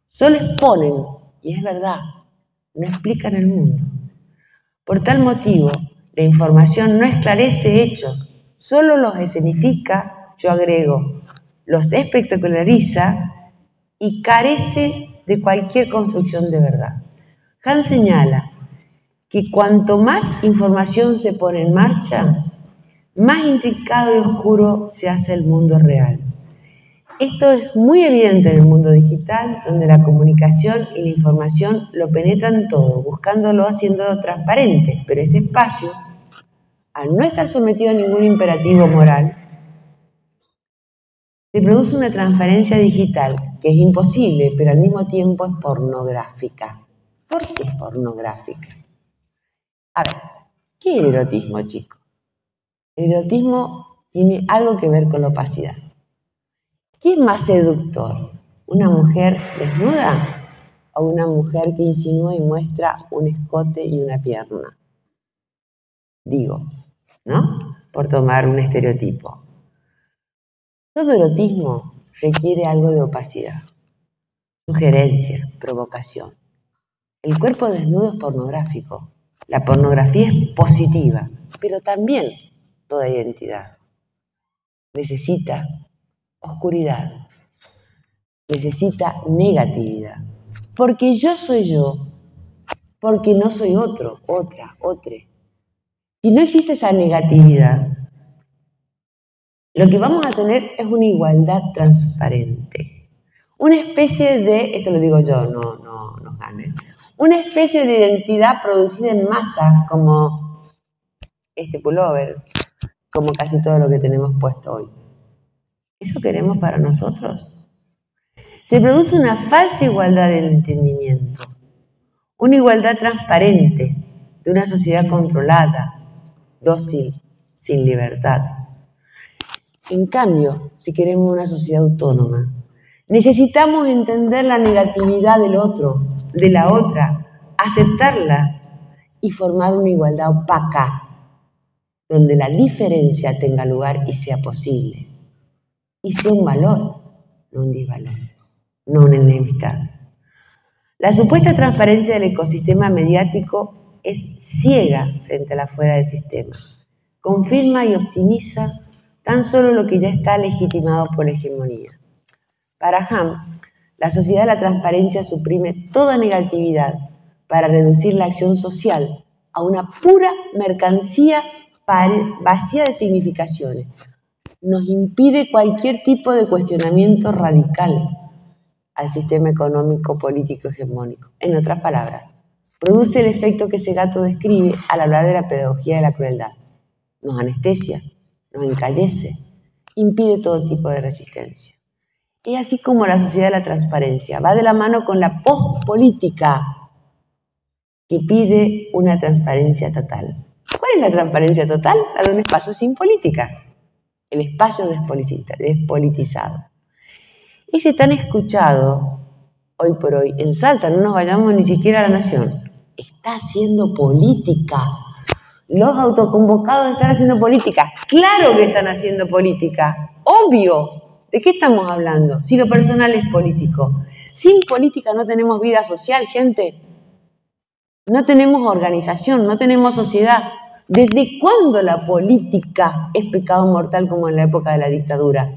solo exponen, y es verdad, no explican el mundo. Por tal motivo, la información no esclarece hechos, solo los escenifica, yo agrego, los espectaculariza y carece de cualquier construcción de verdad. Han señala que cuanto más información se pone en marcha, más intricado y oscuro se hace el mundo real. Esto es muy evidente en el mundo digital, donde la comunicación y la información lo penetran todo, buscándolo, haciéndolo transparente, pero ese espacio, al no estar sometido a ningún imperativo moral, se produce una transferencia digital que es imposible, pero al mismo tiempo es pornográfica. ¿Por qué es pornográfica? A ver, ¿qué es el erotismo, chicos? El erotismo tiene algo que ver con la opacidad. ¿Qué es más seductor? ¿Una mujer desnuda o una mujer que insinúa y muestra un escote y una pierna? Digo, ¿no? Por tomar un estereotipo. Todo erotismo requiere algo de opacidad, sugerencia, provocación. El cuerpo desnudo es pornográfico. La pornografía es positiva, pero también toda identidad necesita oscuridad, necesita negatividad. Porque yo soy yo, porque no soy otro, otra, otre. Si no existe esa negatividad, lo que vamos a tener es una igualdad transparente. Una especie de, esto lo digo yo, no nos gane, una especie de identidad producida en masa, como este pullover, como casi todo lo que tenemos puesto hoy. ¿Eso queremos para nosotros? Se produce una falsa igualdad del entendimiento, una igualdad transparente de una sociedad controlada, dócil, sin libertad. En cambio, si queremos una sociedad autónoma, necesitamos entender la negatividad del otro, de la otra, aceptarla y formar una igualdad opaca, donde la diferencia tenga lugar y sea posible, y sea un valor, no un disvalor, no una enemistad. La supuesta transparencia del ecosistema mediático es ciega frente a la fuera del sistema. Confirma y optimiza tan solo lo que ya está legitimado por la hegemonía. Para Han, la sociedad de la transparencia suprime toda negatividad para reducir la acción social a una pura mercancía vacía de significaciones. Nos impide cualquier tipo de cuestionamiento radical al sistema económico político hegemónico. En otras palabras, produce el efecto que ese gato describe al hablar de la pedagogía de la crueldad. Nos anestesia, nos encallece, impide todo tipo de resistencia. Es así como la sociedad de la transparencia va de la mano con la pospolítica que pide una transparencia total. ¿Cuál es la transparencia total? La de un espacio sin política, el espacio despolitizado. Ese tan escuchado hoy por hoy en Salta, no nos vayamos ni siquiera a La Nación, está haciendo política. Los autoconvocados están haciendo política. ¡Claro que están haciendo política! ¡Obvio! ¿De qué estamos hablando? Si lo personal es político. Sin política no tenemos vida social, gente. No tenemos organización, no tenemos sociedad. ¿Desde cuándo la política es pecado mortal como en la época de la dictadura?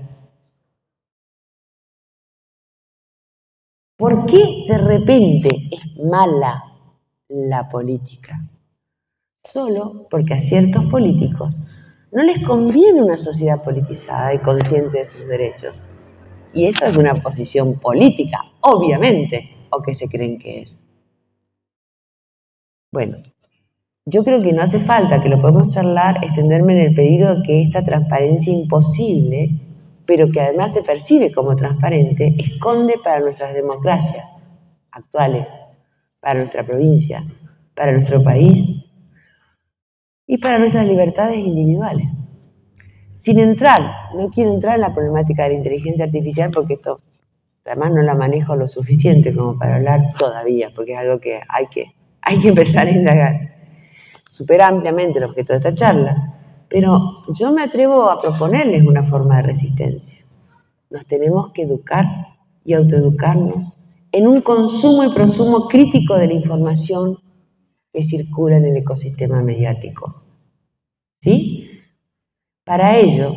¿Por qué de repente es mala la política? Solo porque a ciertos políticos no les conviene una sociedad politizada y consciente de sus derechos. Y esto es una posición política, obviamente, o que se creen que es. Bueno, yo creo que no hace falta, que lo podemos charlar, extenderme en el peligro de que esta transparencia imposible, pero que además se percibe como transparente, esconde para nuestras democracias actuales, para nuestra provincia, para nuestro país y para nuestras libertades individuales. Sin entrar, no quiero entrar en la problemática de la inteligencia artificial porque esto además no la manejo lo suficiente como para hablar todavía, porque es algo que hay que empezar a indagar. Supera ampliamente el objeto de esta charla, pero yo me atrevo a proponerles una forma de resistencia. Nos tenemos que educar y autoeducarnos en un consumo y prosumo crítico de la información que circula en el ecosistema mediático. ¿Sí? Para ello,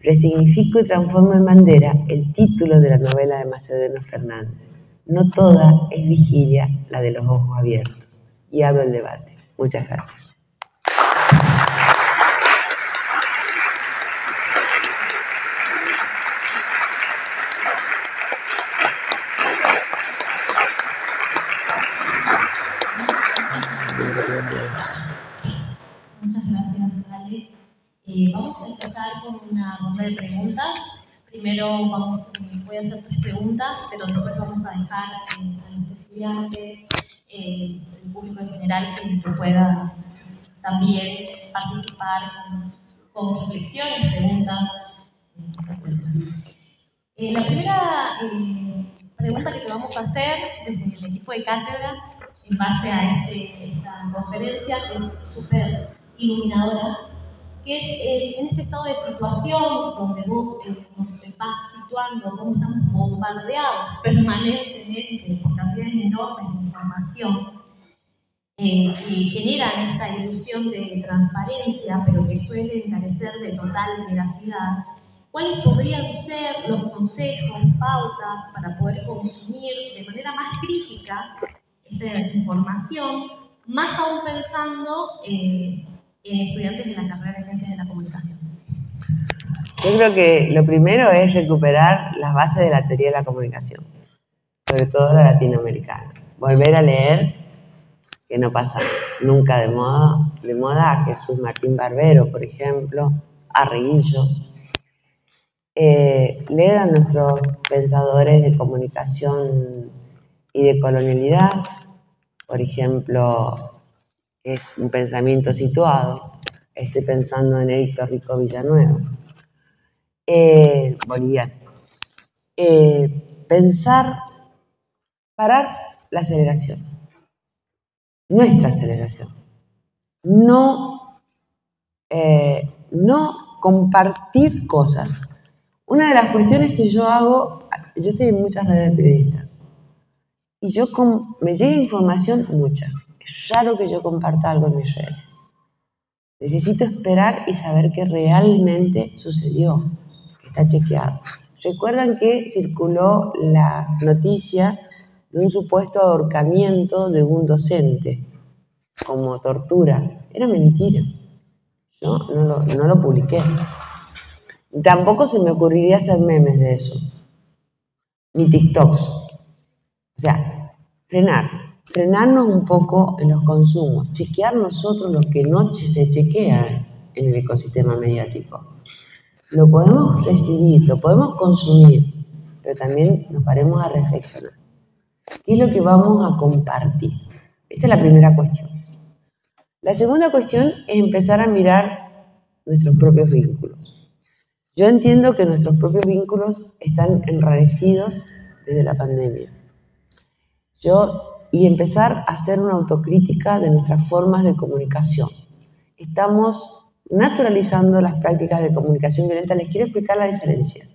resignifico y transformo en bandera el título de la novela de Macedonio Fernández. No toda es vigilia la de los ojos abiertos. Y abro el debate. Muchas gracias. Muchas gracias, Ale. Vamos a empezar con una ronda de preguntas. Primero voy a hacer 3 preguntas, pero después vamos a dejar a los estudiantes, el público en general, que pueda también participar con reflexiones, preguntas, etc. La primera pregunta que te vamos a hacer desde el equipo de cátedra, en base a esta conferencia, que es súper iluminadora, que es en este estado de situación donde vos nos vas situando cómo estamos bombardeados permanentemente por cantidades enormes de información que generan esta ilusión de transparencia, pero que suelen carecer de total veracidad. ¿Cuáles podrían ser los consejos, pautas para poder consumir de manera más crítica esta información, más aún pensando en estudiantes de la carrera de Ciencias de la Comunicación? Yo creo que lo primero es recuperar las bases de la teoría de la comunicación, sobre todo la latinoamericana. Volver a leer, que no pasa nunca de moda, a Jesús Martín Barbero, por ejemplo, a Reguillo. Leer a nuestros pensadores de comunicación y de colonialidad, por ejemplo, es un pensamiento situado. Estoy pensando en Héctor Rico Villanueva, boliviano. Parar la aceleración, nuestra aceleración. No compartir cosas. Una de las cuestiones que yo hago, yo estoy en muchas redes de periodistas, y me llega información mucha. Es raro que yo comparta algo en mis redes. Necesito esperar y saber que realmente sucedió, que está chequeado. ¿Recuerdan que circuló la noticia de un supuesto ahorcamiento de un docente como tortura? Era mentira. Yo no lo publiqué. Tampoco se me ocurriría hacer memes de eso, ni TikToks. O sea, frenarnos un poco en los consumos, chequear nosotros lo que no se chequea en el ecosistema mediático. Lo podemos recibir, lo podemos consumir, pero también nos paremos a reflexionar. ¿Qué es lo que vamos a compartir? Esta es la primera cuestión. La segunda cuestión es empezar a mirar nuestros propios vínculos. Yo entiendo que nuestros propios vínculos están enrarecidos desde la pandemia. Y empezar a hacer una autocrítica de nuestras formas de comunicación. estamos naturalizando las prácticas de comunicación violenta. Les quiero explicar la diferencia.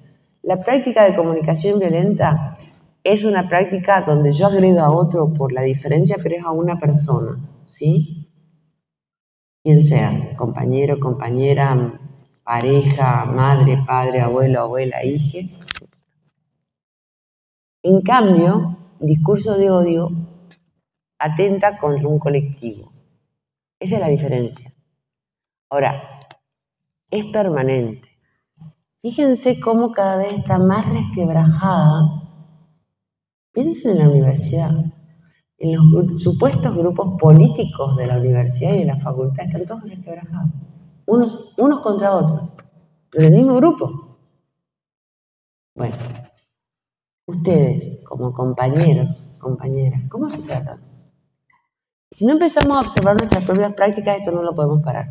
La práctica de comunicación violenta es una práctica donde yo agredo a otro por la diferencia, pero es a una persona, ¿sí? Quien sea, compañero, compañera, pareja, madre, padre, abuelo, abuela, hija. En cambio, discurso de odio atenta contra un colectivo. Esa es la diferencia. Ahora, es permanente. Fíjense cómo cada vez está más resquebrajada. Piensen en la universidad. En los supuestos grupos políticos de la universidad y de la facultad están todos resquebrajados. Unos contra otros, pero el mismo grupo. Bueno, ustedes como compañeros, compañeras, ¿cómo se tratan? Si no empezamos a observar nuestras propias prácticas, esto no lo podemos parar.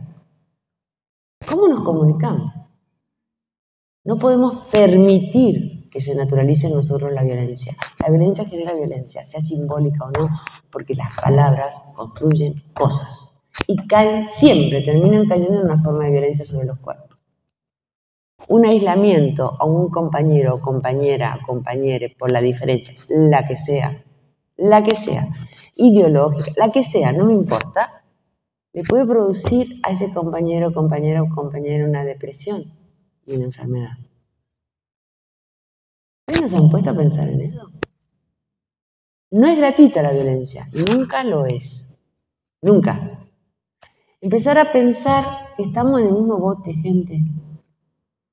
¿Cómo nos comunicamos? No podemos permitir que se naturalice en nosotros la violencia. La violencia genera violencia, sea simbólica o no, porque las palabras construyen cosas. Y siempre terminan cayendo en una forma de violencia sobre los cuerpos. Un aislamiento a un compañero o compañera, compañere, por la diferencia, la que sea, ideológica, la que sea, no me importa, le puede producir a ese compañero, compañera o compañera una depresión y una enfermedad. ¿Ustedes no se han puesto a pensar en eso? No es gratuita la violencia, nunca lo es. Nunca. Empezar a pensar que estamos en el mismo bote, gente.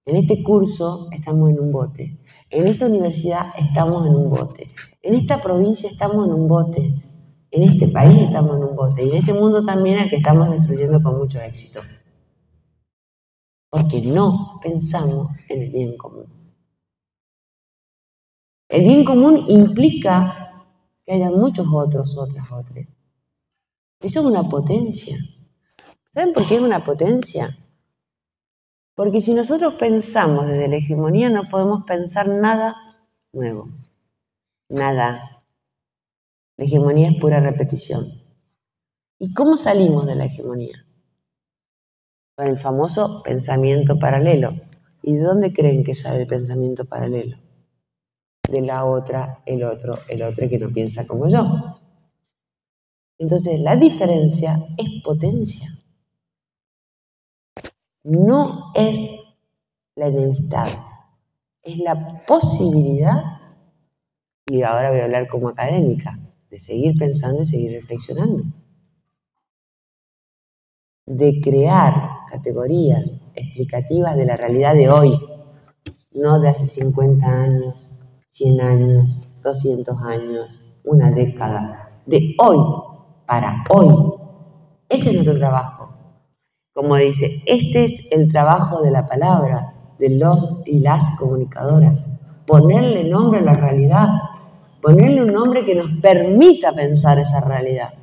En este curso estamos en un bote. En esta universidad estamos en un bote. En esta provincia estamos en un bote. En este país estamos en un bote. Y en este mundo también al que estamos destruyendo con mucho éxito. Porque no pensamos en el bien común. El bien común implica que haya muchos otros. Eso es una potencia. ¿Saben por qué es una potencia? Porque si nosotros pensamos desde la hegemonía, no podemos pensar nada nuevo. Nada. La hegemonía es pura repetición. ¿Y cómo salimos de la hegemonía? Con el famoso pensamiento paralelo. ¿Y de dónde creen que sale el pensamiento paralelo? De la otra, el otro que no piensa como yo. Entonces, la diferencia es potencia. No es la enemistad, es la posibilidad, y ahora voy a hablar como académica, de seguir pensando y seguir reflexionando. De crear categorías explicativas de la realidad de hoy, no de hace 50 años, 100 años, 200 años, una década, de hoy para hoy. Ese es nuestro trabajo. Como dice, este es el trabajo de la palabra, de los y las comunicadoras. Ponerle nombre a la realidad, ponerle un nombre que nos permita pensar esa realidad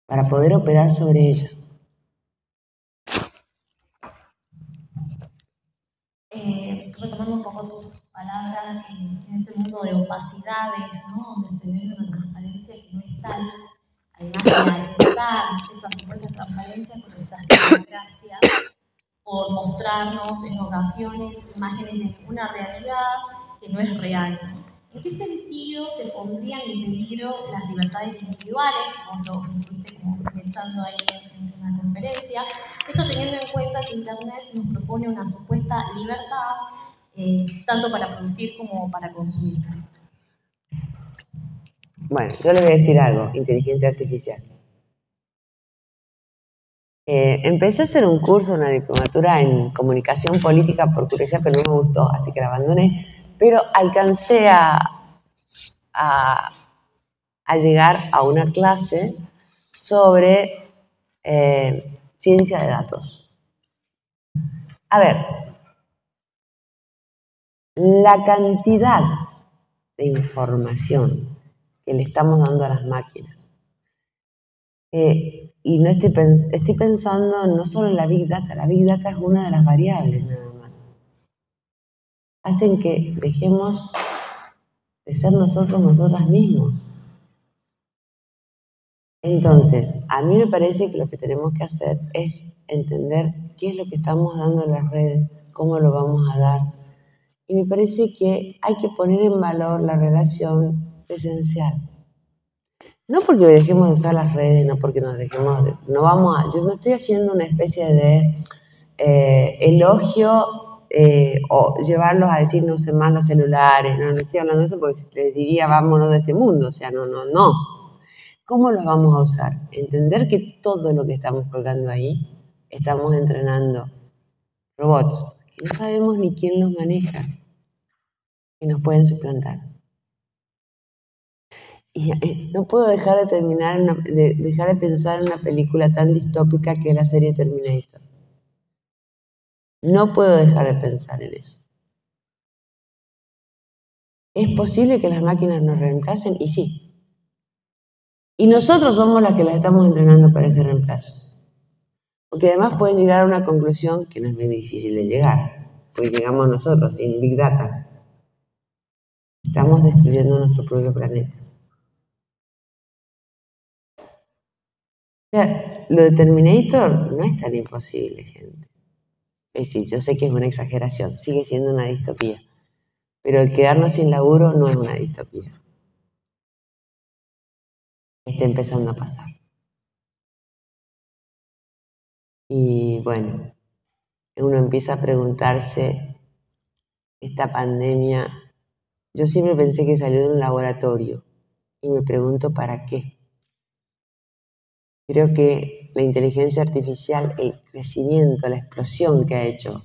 para poder operar sobre ella. Retomando un poco tus palabras, en ese mundo de opacidades, ¿no? Donde se ve una transparencia que no es tal, además de alentar esa supuesta transparencia con nuestras democracias, por mostrarnos en ocasiones imágenes de una realidad que no es real. ¿En qué sentido se pondrían en peligro las libertades individuales, como lo fuiste echando ahí en una conferencia? Esto teniendo en cuenta que Internet nos propone una supuesta libertad, tanto para producir como para consumir. Bueno, yo les voy a decir algo, inteligencia artificial. Empecé a hacer un curso, una diplomatura en comunicación política por curiosidad, pero no me gustó, así que la abandoné. Pero alcancé a llegar a una clase sobre ciencia de datos. A ver, la cantidad de información que le estamos dando a las máquinas, y no estoy pensando no solo en la Big Data es una de las variables nada más, hacen que dejemos de ser nosotros, nosotras mismos. Entonces, a mí me parece que lo que tenemos que hacer es entender qué es lo que estamos dando en las redes, cómo lo vamos a dar. Y me parece que hay que poner en valor la relación presencial. No porque dejemos de usar las redes, no porque nos dejemos de... yo no estoy haciendo una especie de elogio o llevarlos a decir no usen más los celulares, no estoy hablando de eso porque les diría vámonos de este mundo, o sea, no. ¿Cómo los vamos a usar? Entender que todo lo que estamos colgando ahí, estamos entrenando robots que no sabemos ni quién los maneja, que nos pueden suplantar. Y no puedo dejar de pensar en una película tan distópica que es la serie Terminator. No puedo dejar de pensar en eso. ¿Es posible que las máquinas nos reemplacen? Y sí. Y nosotros somos las que las estamos entrenando para ese reemplazo. Porque además pueden llegar a una conclusión que no es muy difícil de llegar, porque llegamos nosotros, sin Big Data. Estamos destruyendo nuestro propio planeta. O sea, lo de Terminator no es tan imposible, gente. Es decir, yo sé que es una exageración, sigue siendo una distopía. Pero el quedarnos sin laburo no es una distopía. Está empezando a pasar. Y bueno, uno empieza a preguntarse, esta pandemia, yo siempre pensé que salió de un laboratorio y me pregunto para qué. Creo que la inteligencia artificial, el crecimiento, la explosión que ha hecho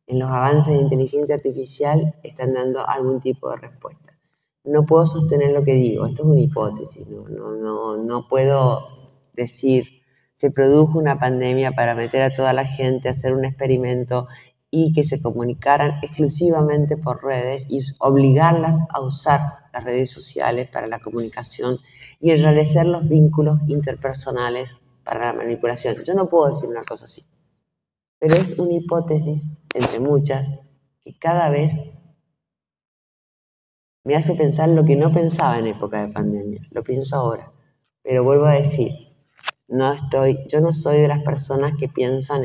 en los avances de inteligencia artificial están dando algún tipo de respuesta. No puedo sostener lo que digo, esto es una hipótesis, no puedo decir se produjo una pandemia para meter a toda la gente a hacer un experimento y que se comunicaran exclusivamente por redes y obligarlas a usar las redes sociales para la comunicación y enrarecer los vínculos interpersonales para la manipulación. Yo no puedo decir una cosa así, pero es una hipótesis, entre muchas, que cada vez me hace pensar lo que no pensaba en época de pandemia, lo pienso ahora. Pero vuelvo a decir, yo no soy de las personas que piensan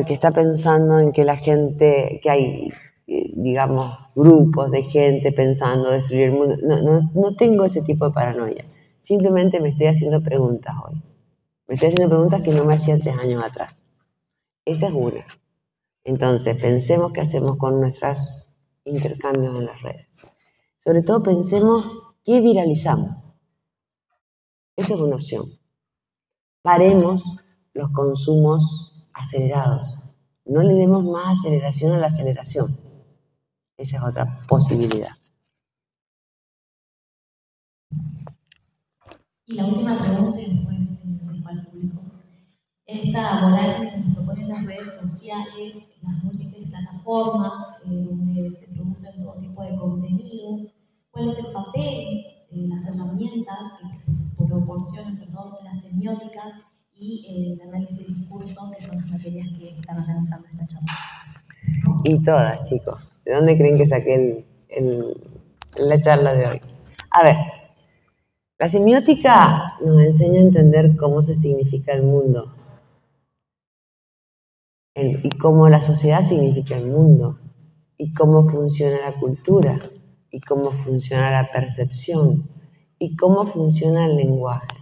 que está pensando en que la gente, que hay, digamos, grupos de gente pensando destruir el mundo. No tengo ese tipo de paranoia. Simplemente me estoy haciendo preguntas hoy. Me estoy haciendo preguntas que no me hacía 3 años atrás. Esa es una. Entonces, pensemos qué hacemos con nuestros intercambios en las redes. Sobre todo pensemos qué viralizamos. Esa es una opción. Paremos los consumos acelerados. No le demos más aceleración a la aceleración. Esa es otra posibilidad. Y la última pregunta, y después dejo al público. Esta vorágine que nos proponen las redes sociales, las múltiples plataformas donde se producen todo tipo de contenidos, ¿cuál es el papel, las herramientas que se proporcionan, las semióticas y el análisis de discurso, que son las materias que están analizando esta charla? Y todas, chicos. ¿De dónde creen que saqué la charla de hoy? A ver, la semiótica nos enseña a entender cómo se significa el mundo y cómo la sociedad significa el mundo y cómo funciona la cultura y cómo funciona la percepción y cómo funciona el lenguaje.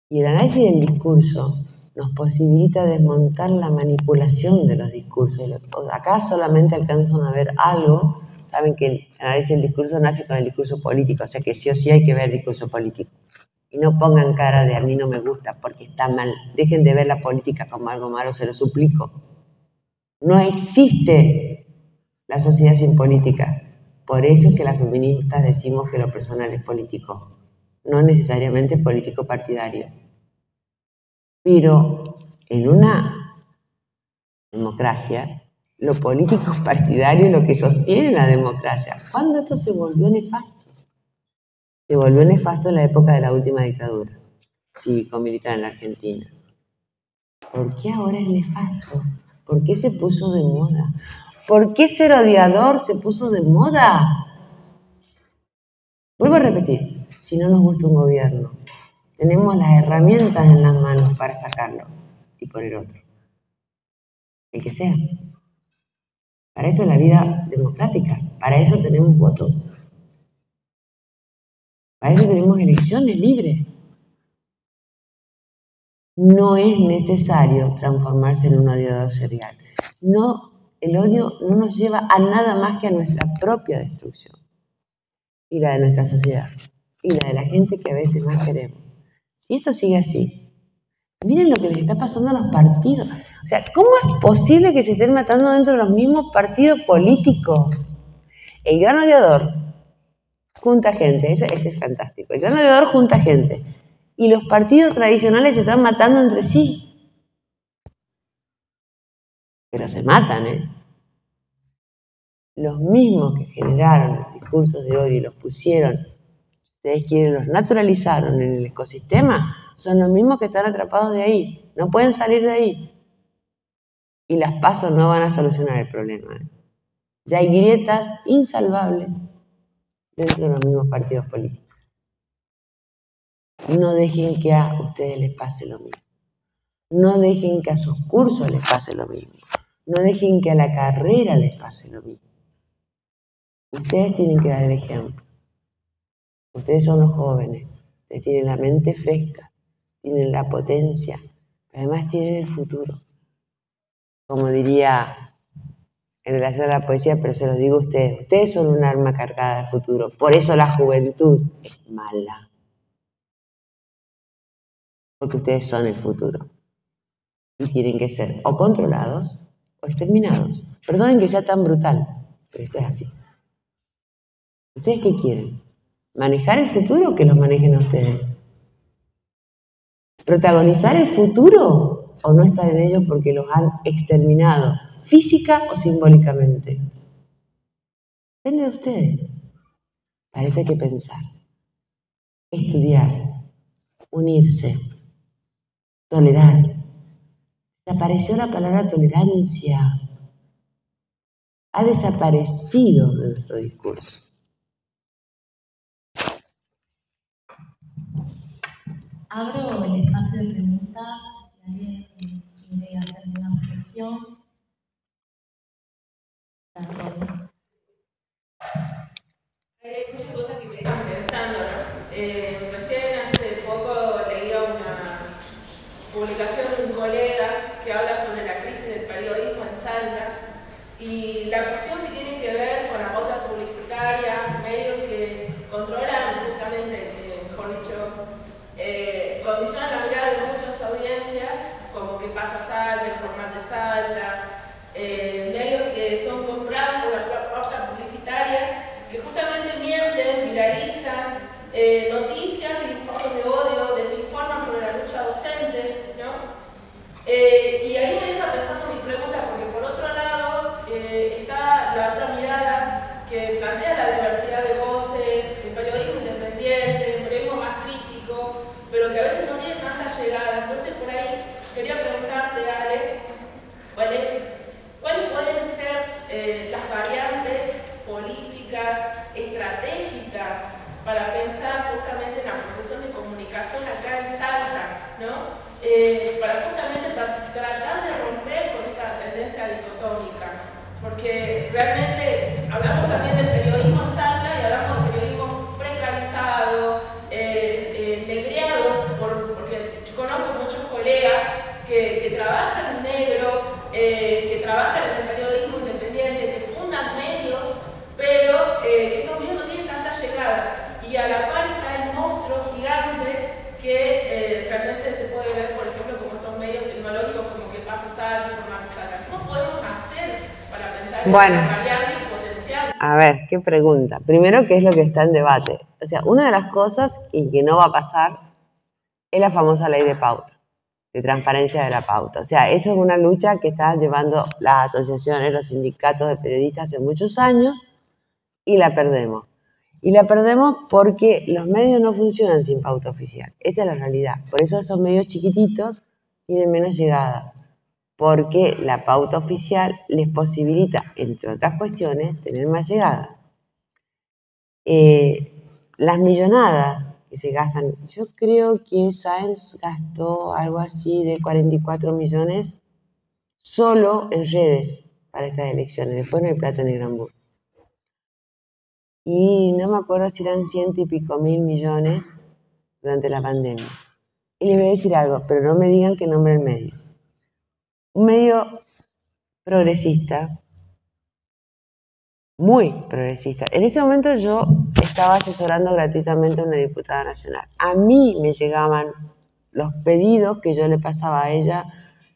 Y el análisis del discurso nos posibilita desmontar la manipulación de los discursos. Acá solamente alcanzan a ver algo. Saben que el análisis del discurso nace con el discurso político, o sea que sí o sí hay que ver discurso político. Y no pongan cara de a mí no me gusta porque está mal. Dejen de ver la política como algo malo, se lo suplico. No existe la sociedad sin política. Por eso es que las feministas decimos que lo personal es político, no necesariamente político partidario. Pero en una democracia, lo político es partidario, lo que sostiene la democracia. ¿Cuándo esto se volvió nefasto? Se volvió nefasto en la época de la última dictadura cívico-militar en la Argentina. ¿Por qué ahora es nefasto? ¿Por qué se puso de moda? ¿Por qué ser odiador se puso de moda? Vuelvo a repetir, si no nos gusta un gobierno. Tenemos las herramientas en las manos para sacarlo y poner otro. El que sea. Para eso es la vida democrática. Para eso tenemos voto. Para eso tenemos elecciones libres. No es necesario transformarse en un odiador serial. No, el odio no nos lleva a nada más que a nuestra propia destrucción. Y la de nuestra sociedad. Y la de la gente que a veces más queremos. Si esto sigue así, miren lo que les está pasando a los partidos. O sea, ¿cómo es posible que se estén matando dentro de los mismos partidos políticos? El gran odiador junta gente, ese es fantástico. El gran odiador junta gente. Y los partidos tradicionales se están matando entre sí. Pero se matan, ¿eh? Los mismos que generaron los discursos de odio y los pusieron, ustedes quieren, los naturalizaron en el ecosistema, son los mismos que están atrapados de ahí. No pueden salir de ahí. Y las PASO no van a solucionar el problema, ¿eh? Ya hay grietas insalvables dentro de los mismos partidos políticos. No dejen que a ustedes les pase lo mismo. No dejen que a sus cursos les pase lo mismo. No dejen que a la carrera les pase lo mismo. Ustedes tienen que dar el ejemplo. Ustedes son los jóvenes. Ustedes tienen la mente fresca. Tienen la potencia. Además tienen el futuro. Como diría en relación a la poesía, pero se los digo a ustedes. Ustedes son un arma cargada de futuro. Por eso la juventud es mala. Porque ustedes son el futuro. Y tienen que ser o controlados o exterminados. Perdonen que sea tan brutal, pero esto es así. ¿Ustedes qué quieren? ¿Manejar el futuro o que los manejen a ustedes? ¿Protagonizar el futuro o no estar en ello porque los han exterminado física o simbólicamente? Depende de ustedes. Parece que pensar, estudiar, unirse, tolerar. Desapareció la palabra tolerancia. Ha desaparecido de nuestro discurso. Abro el espacio de preguntas. Si alguien quiere hacer una reflexión. Hay muchas cosas que me están pensando, ¿no? Recién hace poco leía una publicación de un colega que habla sobre la crisis del periodismo en Salta y la cuestión que tiene que ver con la pauta publicitaria, medios que controlan justamente, mejor dicho, condicionan la mirada de muchas audiencias, como que pasa Salta, el formato de Salta, medios que son comprados por la pauta publicitaria, que justamente mienten, viralizan noticias y discursos de odio, desinforman sobre la lucha docente, ¿no? Y ahí me deja pensando mi pregunta, porque por otro lado está la otra mirada que plantea la diversidad de voces, el periodismo independiente, el periodismo más crítico, pero que a veces no tiene tanta llegada. Entonces por ahí quería preguntarte, Ale, ¿cuáles pueden ser las variantes políticas, estratégicas para pensar justamente en la profesión de comunicación acá en Salta, ¿no? Para justamente tratar de romper con esta tendencia dicotómica, porque realmente hablamos también del periodismo en Salta y hablamos del periodismo precarizado, negreado, porque yo conozco muchos colegas que trabajan en negro, que trabajan en el periodismo independiente, que fundan medios, pero que estos medios no tienen tanta llegada. Y a la par está el monstruo gigante que realmente se puede ver, por ejemplo, como estos medios tecnológicos, como que pasa Salta, formato Salta. ¿Cómo podemos hacer para pensar en la variable y potencial? A ver, qué pregunta. Primero, ¿qué es lo que está en debate? O sea, una de las cosas, y que no va a pasar, es la famosa ley de pauta, de transparencia de la pauta. O sea, eso es una lucha que están llevando las asociaciones, los sindicatos de periodistas hace muchos años, y la perdemos. Y la perdemos porque los medios no funcionan sin pauta oficial. Esta es la realidad. Por eso esos medios chiquititos tienen menos llegada. Porque la pauta oficial les posibilita, entre otras cuestiones, tener más llegada. Las millonadas que se gastan. Yo creo que Sáenz gastó algo así de 44 millones solo en redes para estas elecciones. Después no hay plata ni Granburg. Y no me acuerdo si eran 100 y pico mil millones durante la pandemia. Y les voy a decir algo, pero no me digan que nombre el medio. Un medio progresista, muy progresista. En ese momento yo estaba asesorando gratuitamente a una diputada nacional. A mí me llegaban los pedidos que yo le pasaba a ella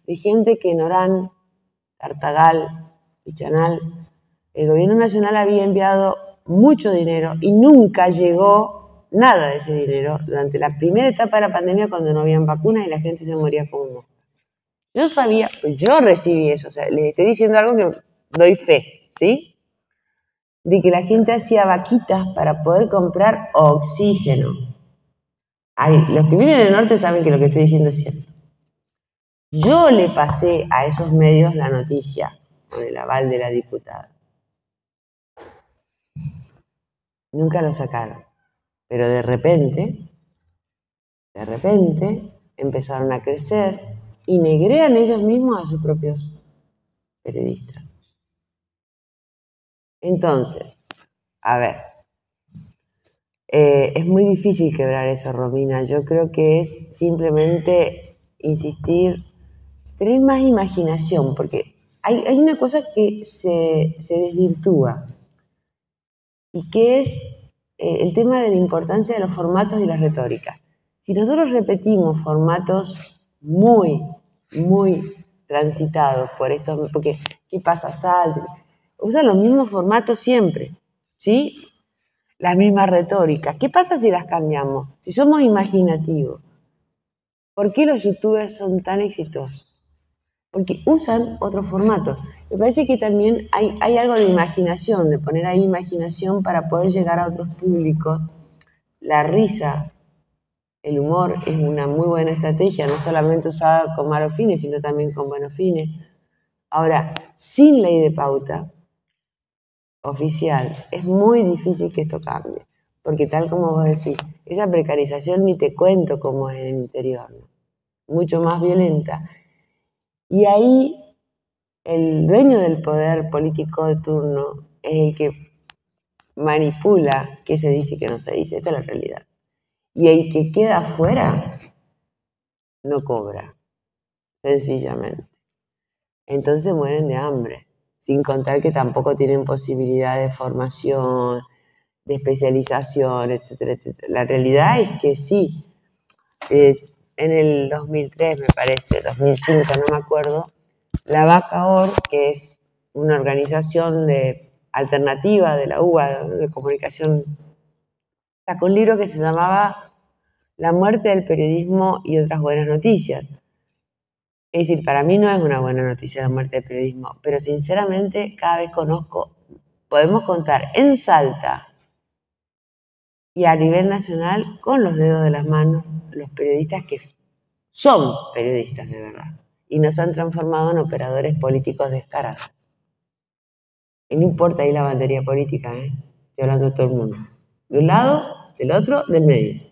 de gente que en Orán, Tartagal, Pichanal, el gobierno nacional había enviado mucho dinero y nunca llegó nada de ese dinero durante la primera etapa de la pandemia, cuando no habían vacunas y la gente se moría como mosca. Yo sabía, yo recibí eso, o sea, les estoy diciendo algo que doy fe, ¿sí? De que la gente hacía vaquitas para poder comprar oxígeno. Ay, los que viven en el norte saben que lo que estoy diciendo es cierto. Yo le pasé a esos medios la noticia con el aval de la diputada. Nunca lo sacaron, pero de repente empezaron a crecer y negrean ellos mismos a sus propios periodistas. Entonces, a ver, es muy difícil quebrar eso, Romina. Yo creo que es simplemente insistir, tener más imaginación, porque hay una cosa que se desvirtúa y que es el tema de la importancia de los formatos y las retóricas. Si nosotros repetimos formatos muy transitados por estos, porque ¿qué pasa? Saltes, usan los mismos formatos siempre, ¿sí? Las mismas retóricas. ¿Qué pasa si las cambiamos? Si somos imaginativos. ¿Por qué los youtubers son tan exitosos? Porque usan otro formato. Me parece que también hay algo de imaginación, de poner ahí imaginación para poder llegar a otros públicos. La risa, el humor es una muy buena estrategia, no solamente usada con malos fines, sino también con buenos fines. Ahora, sin ley de pauta oficial, es muy difícil que esto cambie, porque tal como vos decís, esa precarización ni te cuento cómo es en el interior, ¿no? Mucho más violenta. Y ahí el dueño del poder político de turno es el que manipula qué se dice y qué no se dice. Esta es la realidad. Y el que queda afuera no cobra, sencillamente. Entonces mueren de hambre, sin contar que tampoco tienen posibilidad de formación, de especialización, etcétera, etcétera. La realidad es que sí, en el 2003, me parece, 2005, no me acuerdo, la Vaca Or, que es una organización alternativa de la UBA, de comunicación, sacó un libro que se llamaba La muerte del periodismo y otras buenas noticias. Es decir, para mí no es una buena noticia la muerte del periodismo, pero sinceramente cada vez podemos contar en Salta y a nivel nacional con los dedos de las manos los periodistas que son periodistas de verdad y nos han transformado en operadores políticos descarados. Y no importa ahí la bandería política, estoy hablando de todo el mundo. De un lado, del otro, del medio.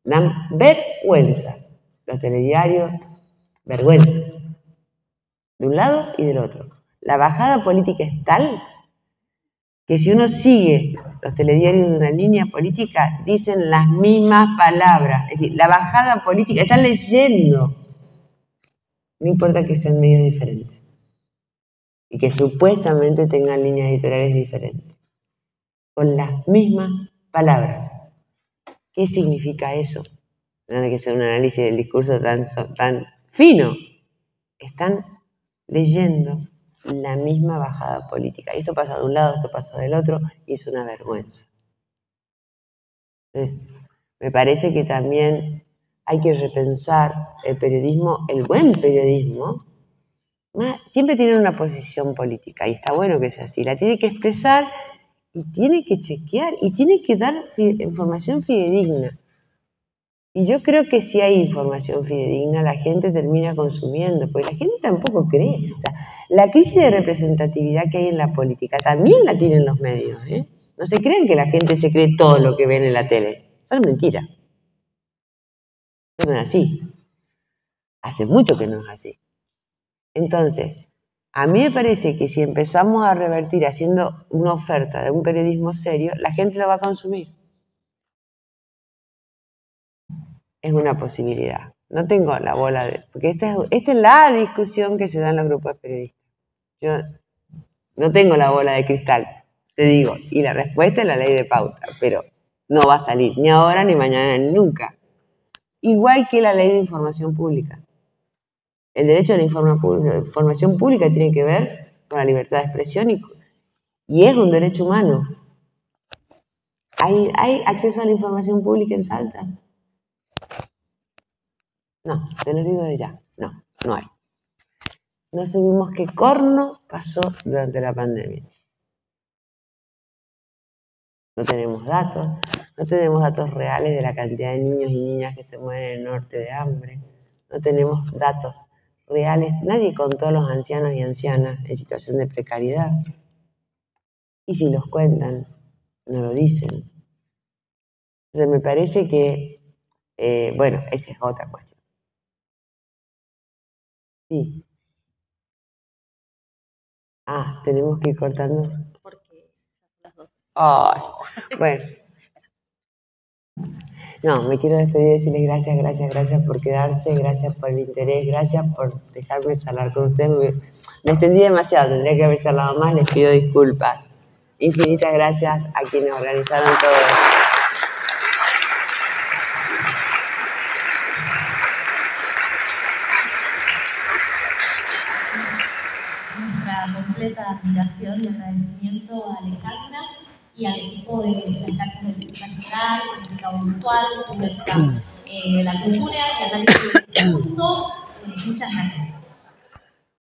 Dan vergüenza. Los telediarios, vergüenza. De un lado y del otro. La bajada política es tal que si uno sigue los telediarios de una línea política, dicen las mismas palabras. Es decir, la bajada política, están leyendo. No importa que sean medios diferentes. Y que supuestamente tengan líneas editoriales diferentes. Con las mismas palabras. ¿Qué significa eso? No hay que hacer un análisis del discurso tan fino. Están leyendo la misma bajada política. Y esto pasa de un lado, esto pasa del otro, y es una vergüenza. Entonces, me parece que también hay que repensar el periodismo, el buen periodismo, siempre tiene una posición política, y está bueno que sea así. La tiene que expresar y tiene que chequear y tiene que dar información fidedigna. Y yo creo que si hay información fidedigna, la gente termina consumiendo, porque la gente tampoco cree. O sea, la crisis de representatividad que hay en la política también la tienen los medios, ¿eh? No se crean que la gente se cree todo lo que ven en la tele. Eso es mentira. Eso no es así. Hace mucho que no es así. Entonces, a mí me parece que si empezamos a revertir haciendo una oferta de un periodismo serio, la gente lo va a consumir. Es una posibilidad. No tengo la bola de... Porque esta es la discusión que se da en los grupos de periodistas. Yo no tengo la bola de cristal, te digo. Y la respuesta es la ley de pauta, pero no va a salir ni ahora, ni mañana, ni nunca. Igual que la ley de información pública. El derecho a la información pública tiene que ver con la libertad de expresión y es un derecho humano. ¿Hay acceso a la información pública en Salta? No, te lo digo de ya. No, no hay. No sabemos qué corno pasó durante la pandemia. No tenemos datos reales de la cantidad de niños y niñas que se mueren en el norte de hambre. No tenemos datos reales. Nadie contó a los ancianos y ancianas en situación de precariedad. Y si los cuentan, no lo dicen. Entonces me parece que, bueno, esa es otra cuestión. Sí. Tenemos que ir cortando. Porque ya son las 2. Bueno. No, me quiero despedir y decirles gracias por quedarse, gracias por el interés, gracias por dejarme charlar con ustedes. Me extendí demasiado, tendría que haber charlado más, les pido disculpas. Infinitas gracias a quienes organizaron todo esto. Nuestra completa admiración y agradecimiento a Alejandra y al equipo de las cartas de semiótica general, semiótica audiovisual, semiótica de la cultura y análisis del discurso. Muchas gracias.